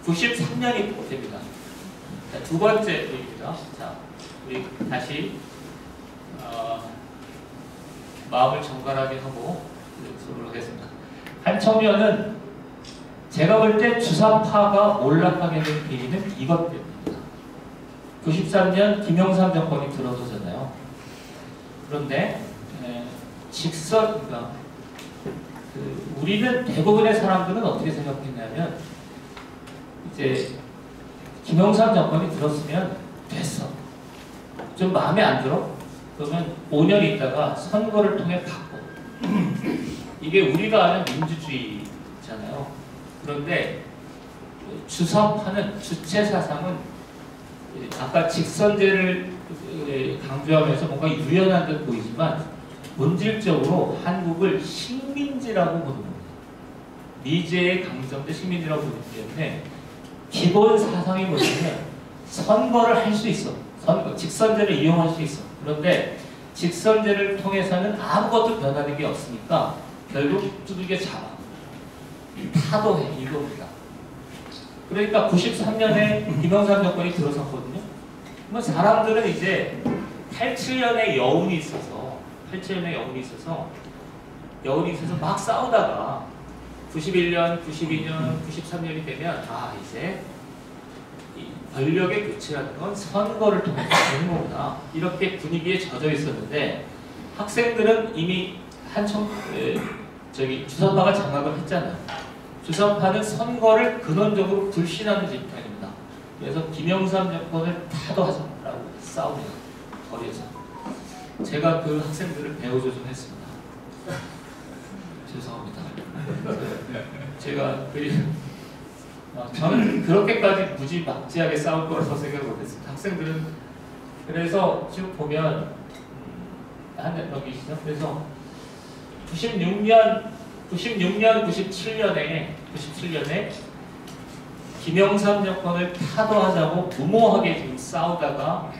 93년이 됩니다. 자, 두 번째 얘기입니다. 자, 우리 다시 마음을 정갈하게 하고 수업을 하겠습니다. 한 청년은 제가 볼 때 주사파가 올라가게 된 비리는 이것 때문입니다. 93년 김영삼 정권이 들어서잖아요. 그런데 직선, 우리는 대부분의 사람들은 어떻게 생각했냐면 이제 김영삼 정권이 들었으면 됐어. 좀 마음에 안 들어? 그러면 5년 있다가 선거를 통해 바꿔. 이게 우리가 아는 민주주의잖아요. 그런데 주사파는 주체 사상은 아까 직선제를 강조하면서 뭔가 유연한 듯 보이지만 본질적으로 한국을 식민지라고 보는 겁니다. 미제의 강성대 식민지라고 보기 때문에 기본 사상이 뭐냐면 선거를 할 수 있어. 직선제를 이용할 수 있어. 그런데 직선제를 통해서는 아무것도 변하는 게 없으니까 결국 두들겨 잡아. 타도해. 이겁니다. 그러니까 93년에 김영삼 정권이 들어섰거든요. 그러면 사람들은 이제 87년에 여운이 있어서 막 싸우다가 91년, 92년, 93년이 되면 이제 권력의 교체라는 건 선거를 통해서 되는 거구나. 이렇게 분위기에 젖어 있었는데 학생들은 이미 주사파가 장악을 했잖아요. 주사파는 선거를 근원적으로 불신하는 집단입니다. 그래서 김영삼 정권을 타도하자라고 싸웁니다. 거리에서. 제가 그 학생들을 배우조정했습니다. 죄송합니다. 제가 저는 그렇게까지 무지막지하게 싸울 거라고 생각을 못했습니다. 학생들은 그래서 지금 보면 여기 있죠. 그래서 96년, 97년에 김영삼 정권을 타도하자고 무모하게 지금 싸우다가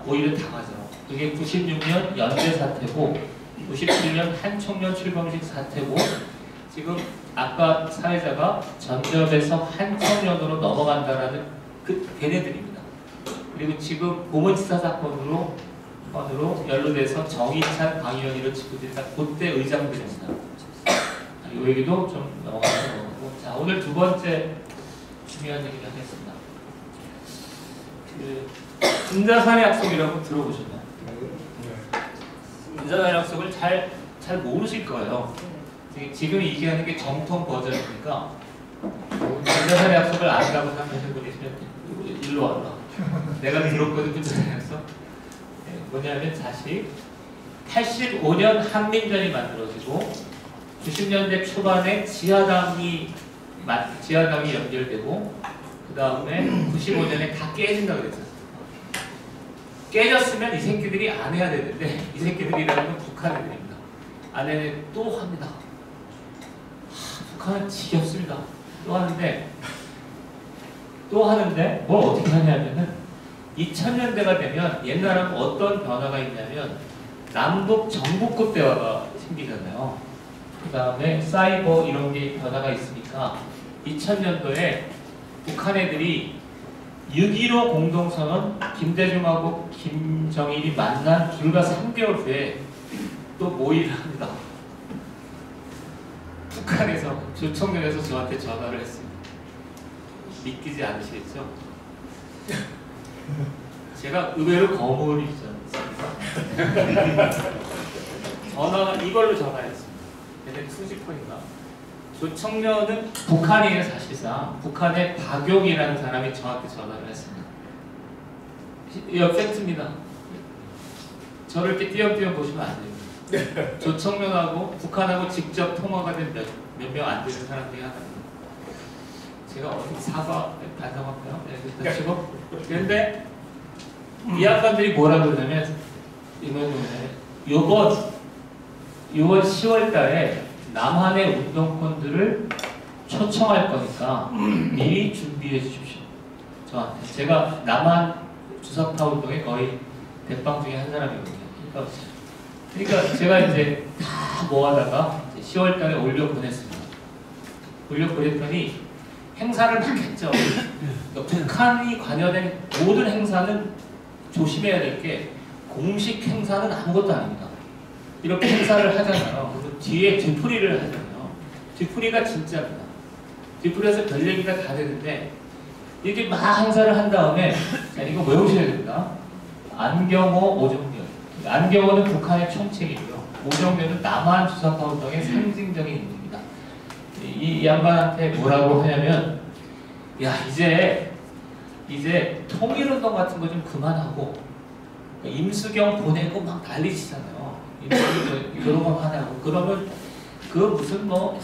오히려 당하죠. 그게 96년 연대 사태고 97년 한총련 출범식 사태고 지금 아까 사회자가 전접에서 한청년으로 넘어간다라는 그 걔네들입니다. 그리고 지금 고문치사 사건으로 연루돼서 정의찬, 강의원이로 지구들이 다 그때 의장들입니다. 이 얘기도 좀 넘어가서 넘어가고. 자, 오늘 두 번째 중요한 얘기를 하겠습니다. 인자산의 약속이라고 들어보셨나요? 인자산의 약속을 잘 모르실 거예요. 지금 얘기하는 게 정통 버전이니까 인자산의 약속을 안다고 생각하시는 분이 있으면 일로 와라. 내가 들었거든 인자산의 약속. 뭐냐면 사실 85년 한민전이 만들어지고 90년대 초반에 지하당이 연결되고 그 다음에 95년에 다 깨진다고 그랬었어요. 깨졌으면 이 새끼들이 안 해야 되는데 이 새끼들이라는 건 북한 애들입니다. 안 해는 또 합니다. 북한은 지겹습니다. 또 하는데 뭘 어떻게 하냐면은 2000년대가 되면 옛날하고 어떤 변화가 있냐면 남북 정부급 대화가 생기잖아요. 그 다음에 사이버 이런 게 변화가 있으니까 2000년도에 북한 애들이 6.15 공동선언 김대중하고 김정일이 만난 불과 3개월 후에 또 모의를 합니다. 북한에서 조청년에서 저한테 전화를 했습니다. 믿기지 않으시겠죠? 제가 의외로 거물이 있었습니다. 전화가 이걸로 전화했습니다. 얘네 투지폰인가? 조청년은 북한이에요. 사실상 북한의 박용이라는 사람이 저한테 전화를 했습니다. 팩트입니다. 저를 이렇게 띄엄띄엄 보시면 안 됩니다. 조청년하고 북한하고 직접 통화가 된 몇 명 안 되는 사람 중에 하나입니다. 제가 어떻게 반성할까요? 네, 그런데 이 양반들이 뭐라 그러냐면 이번 10월 달에 남한의 운동권들을 초청할 거니까 미리 준비해 주십시오. 저한테. 제가 남한 주사파 운동의 거의 대빵 중에 한 사람이거든요. 그러니까 제가 이제 다 모아다가 10월 달에 올려보냈습니다. 올려보냈더니 행사를 막 했죠. 그러니까 북한이 관여된 모든 행사는 조심해야 될 게 공식 행사는 아무것도 아닙니다. 이렇게 행사를 하잖아요. 그리고 뒤에 뒤풀이를 하잖아요. 뒤풀이가 진짜입니다. 뒤풀이에서 별 얘기가 다 되는데 이렇게 막 행사를 한 다음에 자, 이거 외우셔야 됩니다. 안경호, 오정렬. 안경호는 북한의 총책이고요. 오정렬은 남한 주사파 운동의 상징적인 인물입니다. 이 양반한테 뭐라고 하냐면 야 이제 통일운동 같은 거 좀 그만하고 임수경 보내고 막 난리치잖아요. 이런 거 하냐고. 그러면 그 무슨 뭐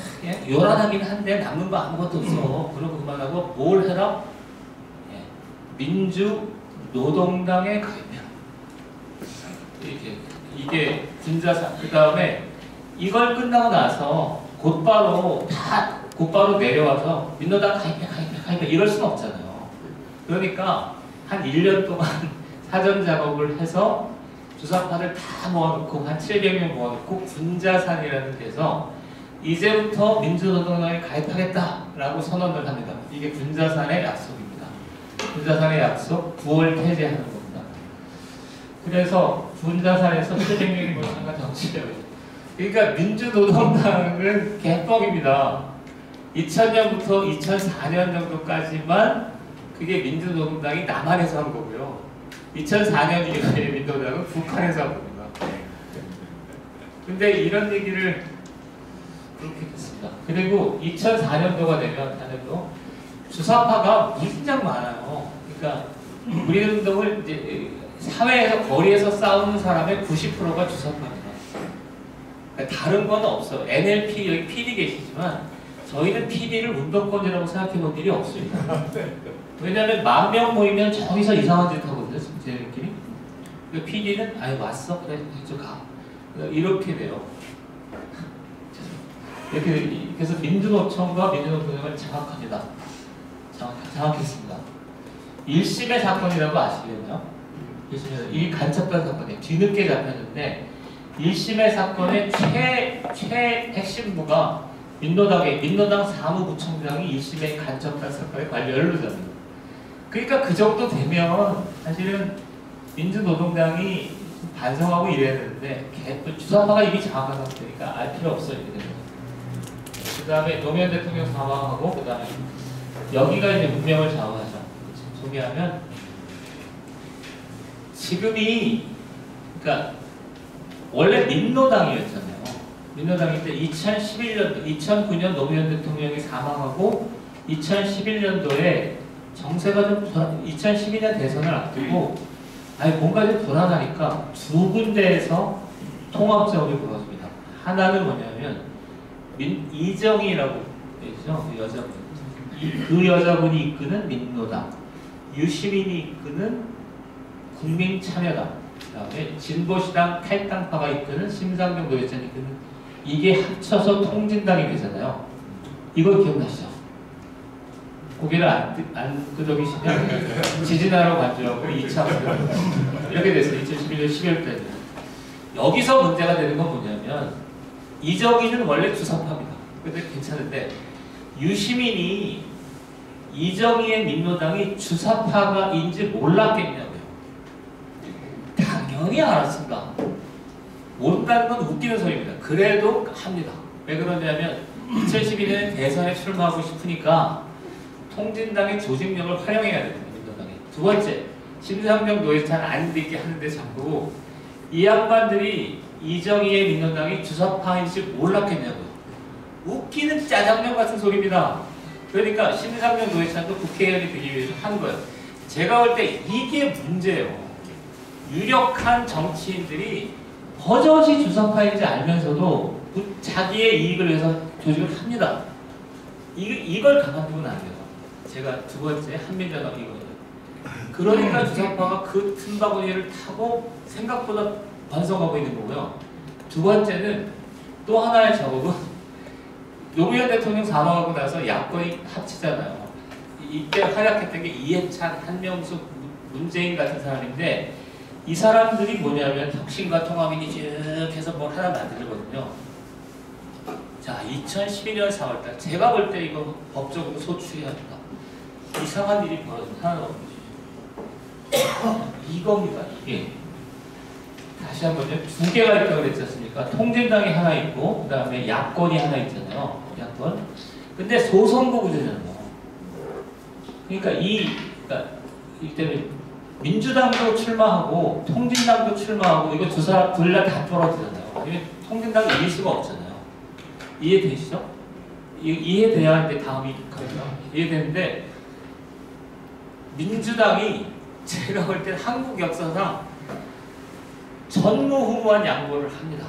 요란하긴 한데 남는 거 아무것도 없어. 그런 거 그만하고 뭘 해라? 민주노동당에 가입해라. 이게 군자사. 그 다음에 이걸 끝나고 나서 곧바로 내려와서 민노당 가입해 이럴 수는 없잖아요. 그러니까 한 1년 동안 사전 작업을 해서 주사파를 다 모아놓고 한 700명 모아놓고 군자산이라는 데서 이제부터 민주노동당에 가입하겠다라고 선언을 합니다. 이게 군자산의 약속입니다. 군자산의 약속 9월 폐지하는 겁니다. 그래서 군자산에서 700명이 뭐 잠깐 정치를 그러니까 민주노동당은 개뻥입니다. 2000년부터 2004년 정도까지만 그게 민주노동당이 남한에서 한 거고요. 2004년 이후에 민주노동당은 북한에서 한 겁니다. 근데 이런 얘기를 그렇게 했습니다. 그리고 2004년도가 되면 주사파가 무진장 많아요. 그러니까 우리 운동을 이제 사회에서 거리에서 싸우는 사람의 90%가 주사파입니다. 그러니까 다른 건 없어요. NLP 여기 PD 계시지만 저희는 PD를 운동권이라고 생각해 본 일이 없습니다. 왜냐하면 10,000명 모이면 저기서 이상한 짓 하거든요. 제 느낌이. PD는 아유 왔어? 그래 이쪽 가. 이렇게 돼요. 이렇게 그래서 민주노총과 민주노총을 장악합니다. 장악했습니다. 1심의 사건이라고 아시겠나요? 1심에서 간첩단 사건이 뒤늦게 잡혔는데 1심의 사건의 핵심부가 민노당 사무부총장이 1심의 간첩단 사건의 관련 연루자입니다. 그러니까 그 정도 되면 사실은 민주노동당이 반성하고 이래야 되는데 주사파가 이미 장악한 상태니까 알 필요 없어요. 그 다음에 노무현 대통령 사망하고 그 다음에 여기가 이제 문명을 좌우하죠. 소개하면 지금이 그러니까 원래 민노당이었잖아요. 민노당인데 2009년 노무현 대통령이 사망하고 2011년도에 정세가 좀 2012년 대선을 앞두고 뭔가 좀 불안하니까 두 군데에서 통합작업이 벌어집니다. 하나는 뭐냐면 이정희라고 있죠. 그 여자분. 그 여자분이 이끄는 민노당, 유시민이 이끄는 국민참여당, 그다음에 진보시당 탈당파가 이끄는 심상정 노회찬이 이끄는 이게 합쳐서 통진당이 되잖아요. 이걸 기억나시죠? 고개를 안 끄덕이시면 지진하러 간주하고 2차 이렇게 됐어요. 2011년 12월 때. 여기서 문제가 되는 건 뭐냐면 이정희는 원래 주사파입니다. 근데 괜찮은데 유시민이 이정희의 민노당이 주사파가인지 몰랐겠냐고요. 당연히 알았습니다. 모른다는 건 웃기는 소리입니다. 그래도 합니다. 왜 그러냐면 2012년에 대선에 출마하고 싶으니까 통진당의 조직력을 활용해야 됩니다. 민노당이. 두 번째, 심상정 노회찬 안 듣게 하는데 자꾸 이 양반들이 이정희의 민노당이 주사파인지 몰랐겠냐고요. 웃기는 짜장면 같은 소리입니다. 그러니까 심상정 노회찬도 국회의원이 되기 위해서 한 거예요. 제가 볼 때 이게 문제예요. 유력한 정치인들이 버젓이 주사파인지 알면서도 자기의 이익을 위해서 조직을 합니다. 이걸 가만두면 안 돼요. 제가 두 번째 한민정당 이거예요. 그러니까 주사파가 그 틈바구니를 타고 생각보다 번성하고 있는 거고요. 두 번째는 또 하나의 작업은 노무현 대통령 사망하고 나서 야권이 합치잖아요. 이때 활약했던 게 이해찬, 한명숙, 문재인 같은 사람인데 이 사람들이 뭐냐면 혁신과 통합인이 쭉 해서 뭘 하나 만들거든요. 자, 2012년 4월달 제가 볼 때 이거 법적으로 소추해야 한다. 이상한 일이 벌어진 하나도 없는 이겁니다. 이게 다시 한번요. 두 개가 있다고 그랬지 않습니까? 통진당이 하나 있고 그 다음에 야권이 하나 있잖아요. 야권. 근데 소선거 구제잖아요. 그러니까 이 때문에 민주당도 출마하고 통진당도 출마하고 이거 두 사람 둘 다 떨어지잖아요. 이게 통진당이 이길 수가 없잖아요. 이해되시죠? 이해돼야 하는데 다음이 이해되는데 민주당이 제가 볼 때 한국 역사상 전무후무한 양보를 합니다.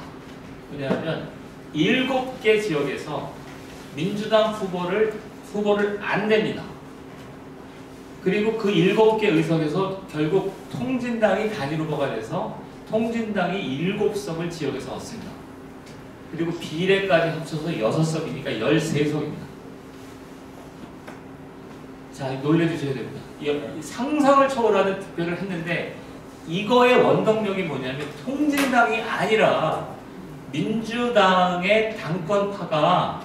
왜냐하면 7개 지역에서 민주당 후보를 안 냅니다. 그리고 그 7개 의석에서 결국 통진당이 단일 후보가 돼서 통진당이 7석을 지역에서 얻습니다. 그리고 비례까지 합쳐서 6석이니까 13석입니다. 자, 놀래주셔야 됩니다. 상상을 초월하는 득표를 했는데 이거의 원동력이 뭐냐면 통진당이 아니라 민주당의 당권파가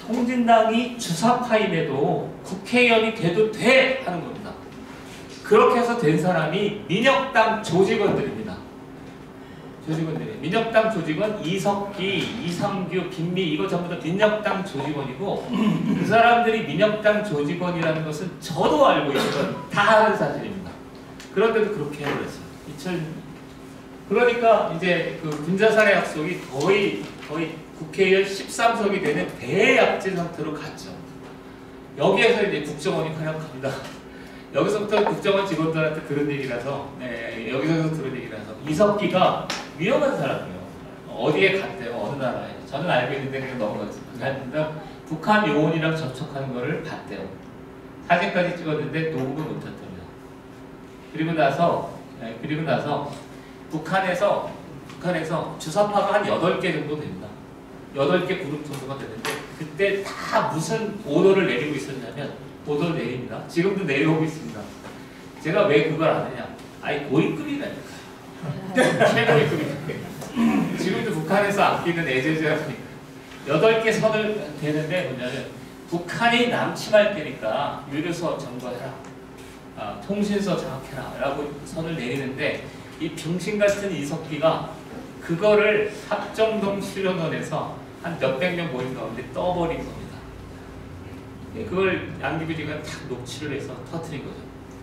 통진당이 주사파임에도 국회의원이 돼도 돼! 하는 겁니다. 그렇게 해서 된 사람이 민혁당 조직원들입니다. 조직원들이. 민혁당 조직원 이석기, 이상규, 김미 이거 전부 다 민혁당 조직원이고 그 사람들이 민혁당 조직원이라는 것은 저도 알고 있던 다 아는 사실입니다. 그런데도 그렇게 해버렸어요. 그러니까 이제 그 군자살해 약속이 거의 국회의원 13석이 되는 대약진 상태로 갔죠. 여기에서 이제 국정원이 활약합니다. 여기서부터 국정원 직원들한테 들은 얘기라서, 여기서 들은 얘기라서 이석기가 위험한 사람이에요. 어디에 갔대요? 어느 나라에? 저는 알고 있는데 그냥 넘어갔습니다. 북한 요원이랑 접촉하는 거를 봤대요. 사진까지 찍었는데 녹음을 못했답니다. 그리고 나서 북한에서 주사파가 한 8개 정도 됩니다. 8개 그룹 정도가 되는데 그때 다 무슨 오더를 내리고 있었냐면 보도를 내립니다. 지금도 내려오고 있습니다. 제가 왜 그걸 아느냐? 아니 고위급이라니까. 최고위급이니까. 지금도 북한에서 아끼는 애제제라니까. 8개 선을 대는데 뭐냐면 북한이 남침할 때니까 유류서 점거해라. 통신서 장악해라. 라고 선을 내리는데 이 병신같은 이석기가 그거를 합정동 수련원에서 한 몇백 명 모인 가운데 떠버린 겁니다. 그걸 양기부지가 탁 녹취를 해서 터뜨린 거죠.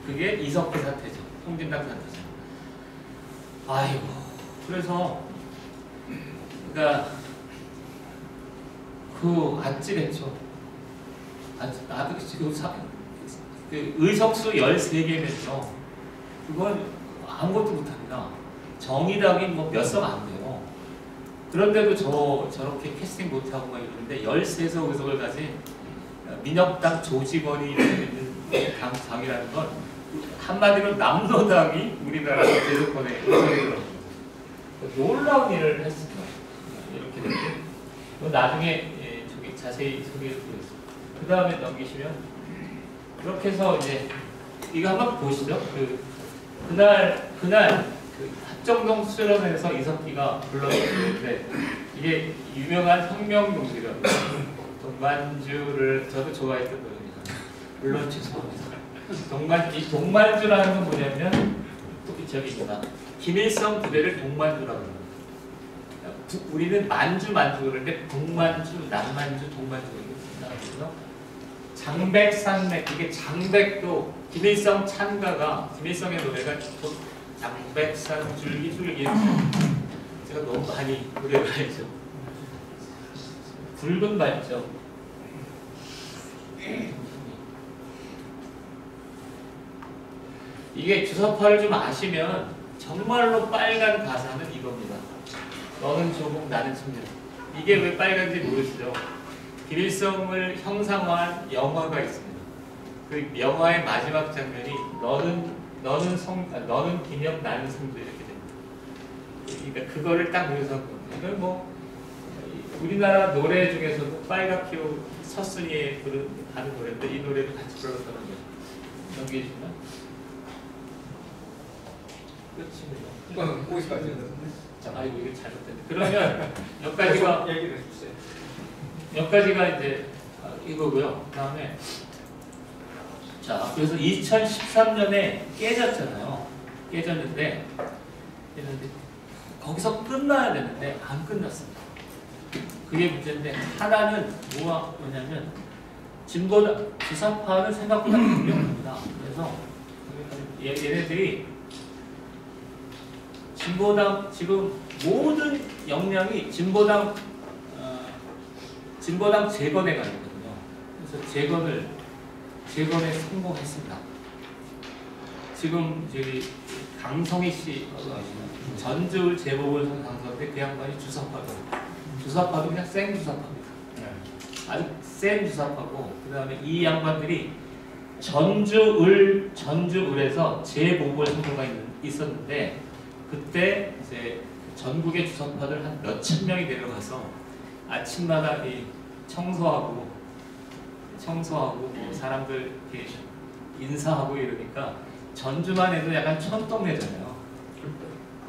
그게 이석기 사태죠. 통진당 사태죠. 아이고. 그래서 그러니까 그 아찔했죠. 나도 지금 그 의석수 13개면요. 그건 아무것도 못합니다. 정의당이 뭐 몇 석 안 돼요. 그런데도 저렇게 캐스팅 못하고 막 이러는데 13석 의석을 가진 민혁당 조직원이 있는 당이라는 건 한마디로 남로당이 우리나라 대선권에 의석이 놀라운 일을 했습니다. 이렇게 됐고 나중에 저기 자세히 소개해드리겠습니다. 그 다음에 넘기시면 이렇게 해서 이제 이거 한번 보시죠. 그날 그 합정동 수련회에서 이석기가 불렀는데 이게 유명한 혁명동지거든요. 동만주를 저도 좋아했던 노래입니다. 물론 죄송합니다. 이 동만주라는 건 뭐냐면 저기입니다. 김일성 부대를 동만주라고 합니다. 우리는 만주 그러는데 동만주, 남만주, 동만주 그래서 장백산맥 이게 장백도 김일성 찬가가 김일성의 노래가 장백산 줄기줄기 제가 너무 많이 노래를 알죠. 붉은 발정 이게 주사파를 좀 아시면 정말로 빨간 가사는 이겁니다. 너는 조국 나는 청년. 이게 왜 빨간지 모르시죠? 김일성을 형상화한 영화가 있습니다. 그 영화의 마지막 장면이 너는 김영 나는 성도 이렇게 됩니다. 그러니까 그거를 딱 보여서 이걸 뭐 우리나라 노래 중에서도 빨갛기로 서순이의 하는 노래인데 이 노래도 같이 불렀다는 거예요. 넘겨주시면 끝이군요. 거기까지. 아이고 이게 잘못됐네. 그러면 여기까지가 얘기를 해주세요. 여기까지가 이제 이거고요. 그다음에 자 그래서 2013년에 깨졌잖아요. 깨졌는데 거기서 끝나야 되는데 안 끝났습니다. 그게 문제인데 하나는 뭐냐면 진보당 주사파는 생각보다 강력합니다. 그래서 얘네들이 진보당 지금 모든 역량이 진보당 재건에 가거든요. 그래서 재건에 성공했습니다. 지금 저기 강성희 씨 전주 재보궐선 당선때 그 양반이 주사파도 그냥 생 주사파입니다. 아주 센 주사파고 그 다음에 이 양반들이 전주을에서 재보궐선거가 있었는데 그때 이제 전국의 주사파들 한 몇천 명이 내려가서 아침마다 이 청소하고 뭐 사람들 이렇게 인사하고 이러니까 전주만 해도 약간 촌동네잖아요.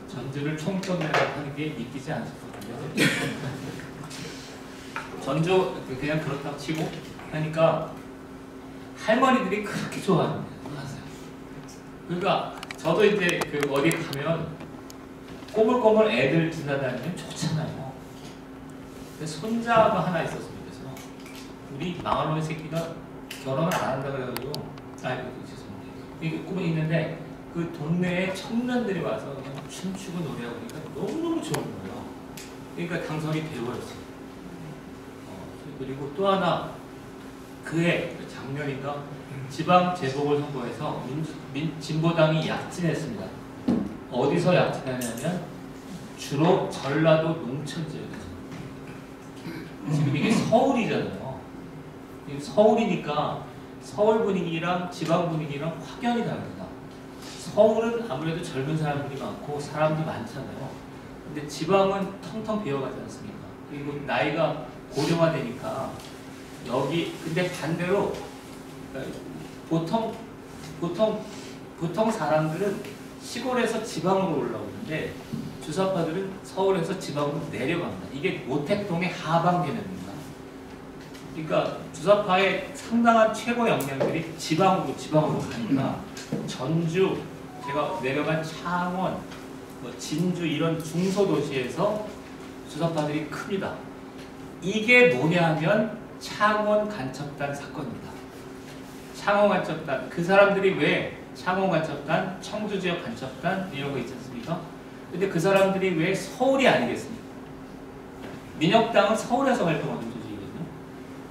전주를 총동네라고 하는 게 믿기지 않거든요. 전주 그냥 그렇다고 치고 하니까 할머니들이 그렇게 좋아하는 거예요. 그러니까 저도 이제 그 어디 가면 꼬물꼬물 애들 지나다니면 좋잖아요. 근데 손자가 하나 있었으면 그래서 우리 망할놈의 새끼가 결혼을 안 한다 그래가지고 아이고 죄송합니다. 이게 꿈이 있는데 그 동네에 청년들이 와서 그냥 춤추고 노래하고 그러니까 너무너무 좋은 거예요. 그러니까 당선이 되어버렸어요. 그리고 또 하나 그해 작년인가 지방 재보궐선거에서 진보당이 약진했습니다. 어디서 약진하냐면 주로 전라도 농촌 지역에서. 지금 이게 서울이잖아요. 서울이니까 서울 분위기랑 지방 분위기랑 확연히 다릅니다. 서울은 아무래도 젊은 사람들이 많고 사람도 많잖아요. 근데 지방은 텅텅 비어가지 않습니까? 그리고 나이가 고령화되니까 여기 근데 반대로 보통 사람들은 시골에서 지방으로 올라오는데 주사파들은 서울에서 지방으로 내려갑니다. 이게 모택동의 하방 개념입니다. 그러니까 주사파의 상당한 최고 역량들이 지방으로 가니까 전주, 제가 내려간 창원, 진주 이런 중소도시에서 주사파들이 큽니다. 이게 뭐냐면 창원 간첩단 사건입니다. 창원 간첩단, 그 사람들이 왜 창원 간첩단, 청주 지역 간첩단 이런 거 있지 않습니까? 근데 그 사람들이 왜 서울이 아니겠습니까? 민혁당은 서울에서 활동하는 조직이거든요.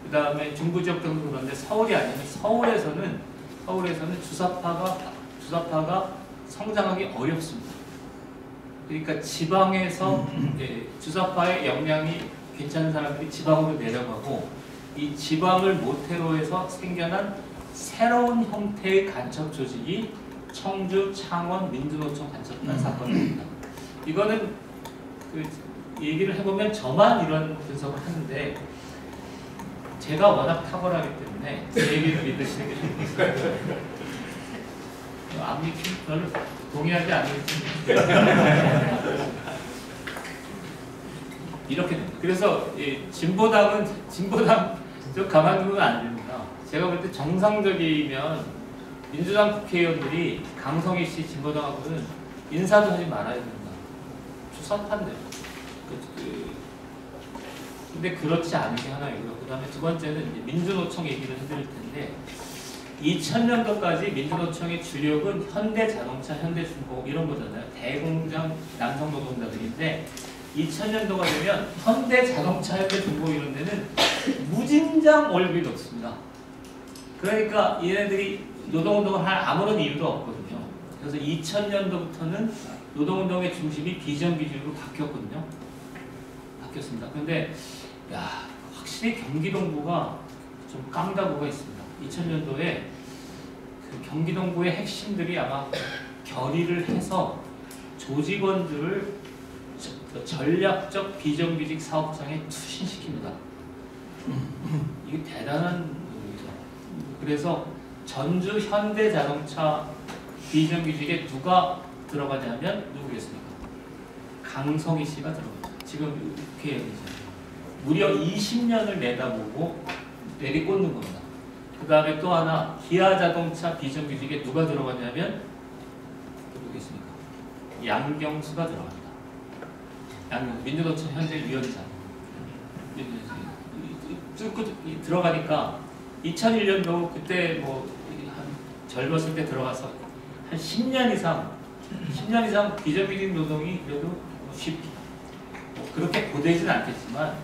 그 다음에 중부 지역도 그런데 서울이 아니면 서울에서는 주사파가 성장하기 어렵습니다. 그러니까 지방에서 주사파의 역량이 괜찮은 사람들이 지방으로 내려가고 이 지방을 모태로 해서 생겨난 새로운 형태의 간첩 조직이 청주, 창원, 민주노총 간첩단 사건입니다. 이거는 그 얘기를 해보면 저만 이런 분석을 하는데 제가 워낙 탁월하기 때문에 제 얘기를 믿으시는 게 좋겠어요. 안 믿기면 별로 동의하지 않으겠습니다. 이렇게 됩니다. 그래서 진보당 저 가만두면 안 됩니다. 제가 볼 때 정상적이면 민주당 국회의원들이 강성희 씨 진보당하고는 인사도 하지 말아야 된다. 주사파인데요. 근데 그렇지 않은 게 하나 있고요. 그 다음에 두 번째는 이제 민주노총 얘기를 해드릴 텐데 2000년도까지 민주노총의 주력은 현대자동차, 현대중공업 이런 거잖아요. 대공장 남성 노동자들인데 2000년도가 되면 현대자동차, 현대중공업 이런 데는 무진장 월급이 높습니다. 그러니까 얘네들이 노동운동을 할 아무런 이유도 없거든요. 그래서 2000년도부터는 노동운동의 중심이 비정규직으로 바뀌었습니다. 그런데 확실히 경기동부가 좀 깡다구가 있습니다. 2000년도에 그 경기동부의 핵심들이 아마 결의를 해서 조직원들을 전략적 비정규직 사업장에 투신시킵니다. 이게 대단한 일이죠. 그래서 전주 현대자동차 비정규직에 누가 들어가냐면 누구겠습니까? 강성희 씨가 들어갑니다. 지금 국회의원이죠. 무려 20년을 내다보고 내리꽂는 겁니다. 그 다음에 또 하나 기아자동차 비정규직에 누가 들어가냐면 누구겠습니까? 양경수가 들어갑니다. 양경수 민주노총 현재 위원장. 쭉 들어가니까 2001년도 그때 뭐 한 젊었을 때 들어가서 한 10년 이상 비정규직 노동이 그래도 쉽게 뭐 그렇게 고되진 않겠지만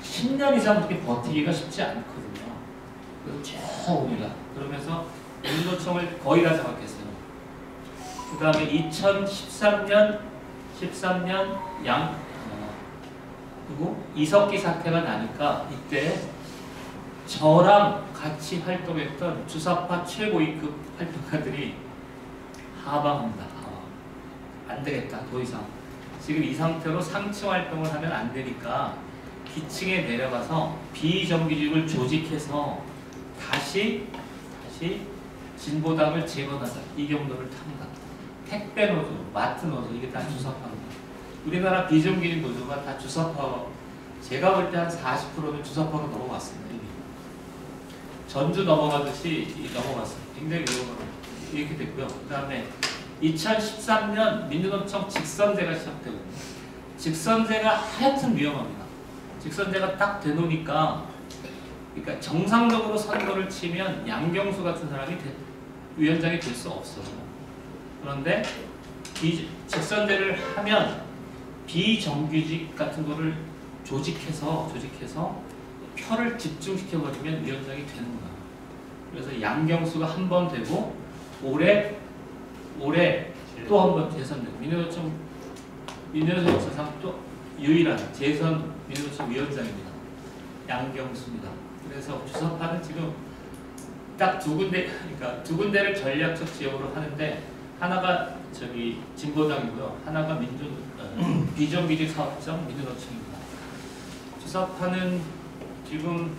10년 이상 그렇게 버티기가 쉽지 않거든요. 그래서 쭉 옵니다. 그러면서 민주노총을 거의 다 장악했어요. 그 다음에 2013년 그리고 이석기 사태가 나니까 이때 저랑 같이 활동했던 주사파 최고위급 활동가들이 하방합니다. 안 되겠다. 더 이상. 지금 이 상태로 상층 활동을 하면 안 되니까 기층에 내려가서 비정규직을 조직해서 다시 진보당을 재건하자. 이경로를 탑니다. 택배 노조, 마트 노조 이게 다 주사파입니다. 우리나라 비정규직 노조가 다 주사파. 제가 볼 때 한 40%는 주사파로 넘어갔습니다. 이미. 전주 넘어가듯이 넘어갔습니다. 굉장히 이렇게 됐고요. 그 다음에 2013년 민주노총 직선제가 시작되거든요. 직선제가 하여튼 위험합니다. 직선제가 딱 되놓으니까 그러니까 정상적으로 선거를 치면 양경수 같은 사람이 위원장이 될 수 없어요. 그런데 직선제를 하면 비정규직 같은 거를 조직해서 표를 집중시켜버리면 위원장이 되는 거야. 그래서 양경수가 한 번 되고 올해 또 한 번 재선되고 민주노총 역사상 또 유일한 재선 민주노총 위원장입니다. 양경수입니다. 그래서 주사파는 지금 딱 두 군데를 전략적 지역으로 하는데 하나가 저기 진보당이고요. 하나가 비정규직 사업장 민주노총입니다. 주사파는 지금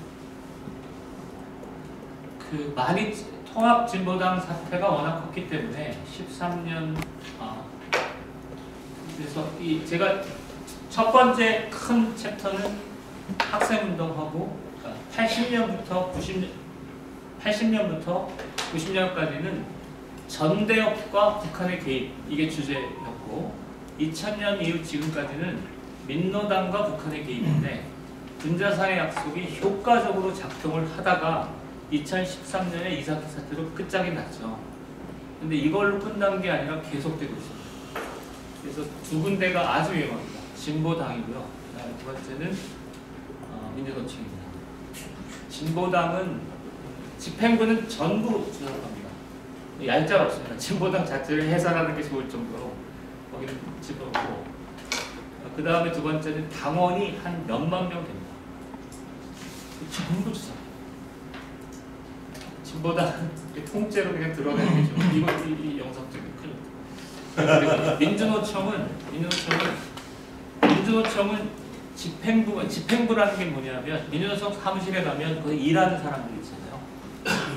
그 많이 통합진보당 사태가 워낙 컸기 때문에 13년 그래서 제가 첫 번째 큰 챕터는 학생운동하고 80년부터 90년까지는 전대협과 북한의 개입 이게 주제였고 2000년 이후 지금까지는 민노당과 북한의 개입인데 군자산의 약속이 효과적으로 작동을 하다가 2013년에 이사키 사태로 끝장이 났죠. 근데 이걸로 끝난 게 아니라 계속되고 있습니다. 그래서 두 군데가 아주 위험합니다. 진보당이고요. 그다음에 두 번째는 민주노총입니다. 진보당은 집행부는 전부 주사파입니다. 얄짤 없습니다. 진보당 자체를 해산하는 게 좋을 정도로 거기는 집어넣고 그 다음에 두 번째는 당원이 한 몇만 명 됩니다. 전부 주사파. 진보당 통째로 그냥 들어가는 게 좀 이 영상 되게 큰일. 민주노총은 집행부라는 게 뭐냐면 민주노총 사무실에 가면 거기 일하는 사람들이 있잖아요.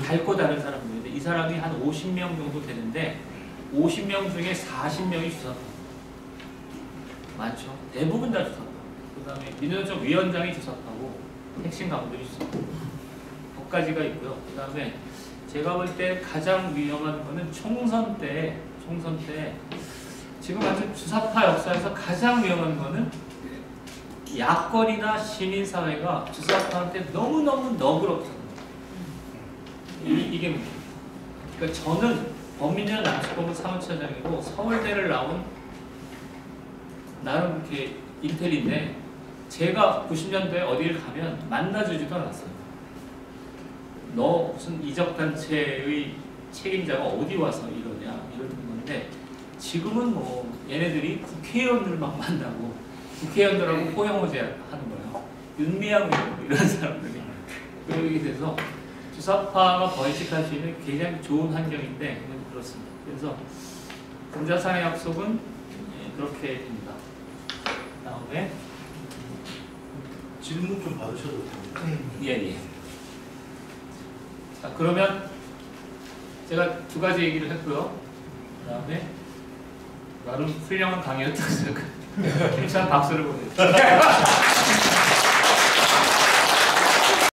닳고 다른 사람들인데 이 사람이 한 50명 정도 되는데 50명 중에 40명이 주사파. 많죠. 대부분 다 주사파. 그 다음에 민주노총 위원장이 주사파고 핵심 간부들이 주사파. 까지가 있고요. 그 다음에 제가 볼 때 가장 위험한 거는 총선 때 지금 아주 주사파 역사에서 가장 위험한 거는 야권이나 시민사회가 주사파한테 너무너무 너그럽다는 거예요. 이게 문제입니다. 그러니까 저는 범민련 남측법원 사무처장이고 서울대를 나온 나름 이렇게 인텔인데 제가 90년대에 어디를 가면 만나주지도 않았어요. 너 무슨 이적단체의 책임자가 어디 와서 이러냐 이러는 건데 지금은 뭐 얘네들이 국회의원들 막 만나고 국회의원들하고 포용호제 하는 거예요. 윤미향 이런 사람들이 그러게 돼서 주사파가 번식할 수 있는 굉장히 좋은 환경인데 그렇습니다. 그래서 분자산의 약속은 그렇게 됩니다. 다음에 질문 좀 받으셔도 됩니다. 예. 자, 그러면 제가 두 가지 얘기를 했고요. 그 다음에 나름 훌륭한 강의였다고 생각합니다. 힘찬 박수를 보내주세요.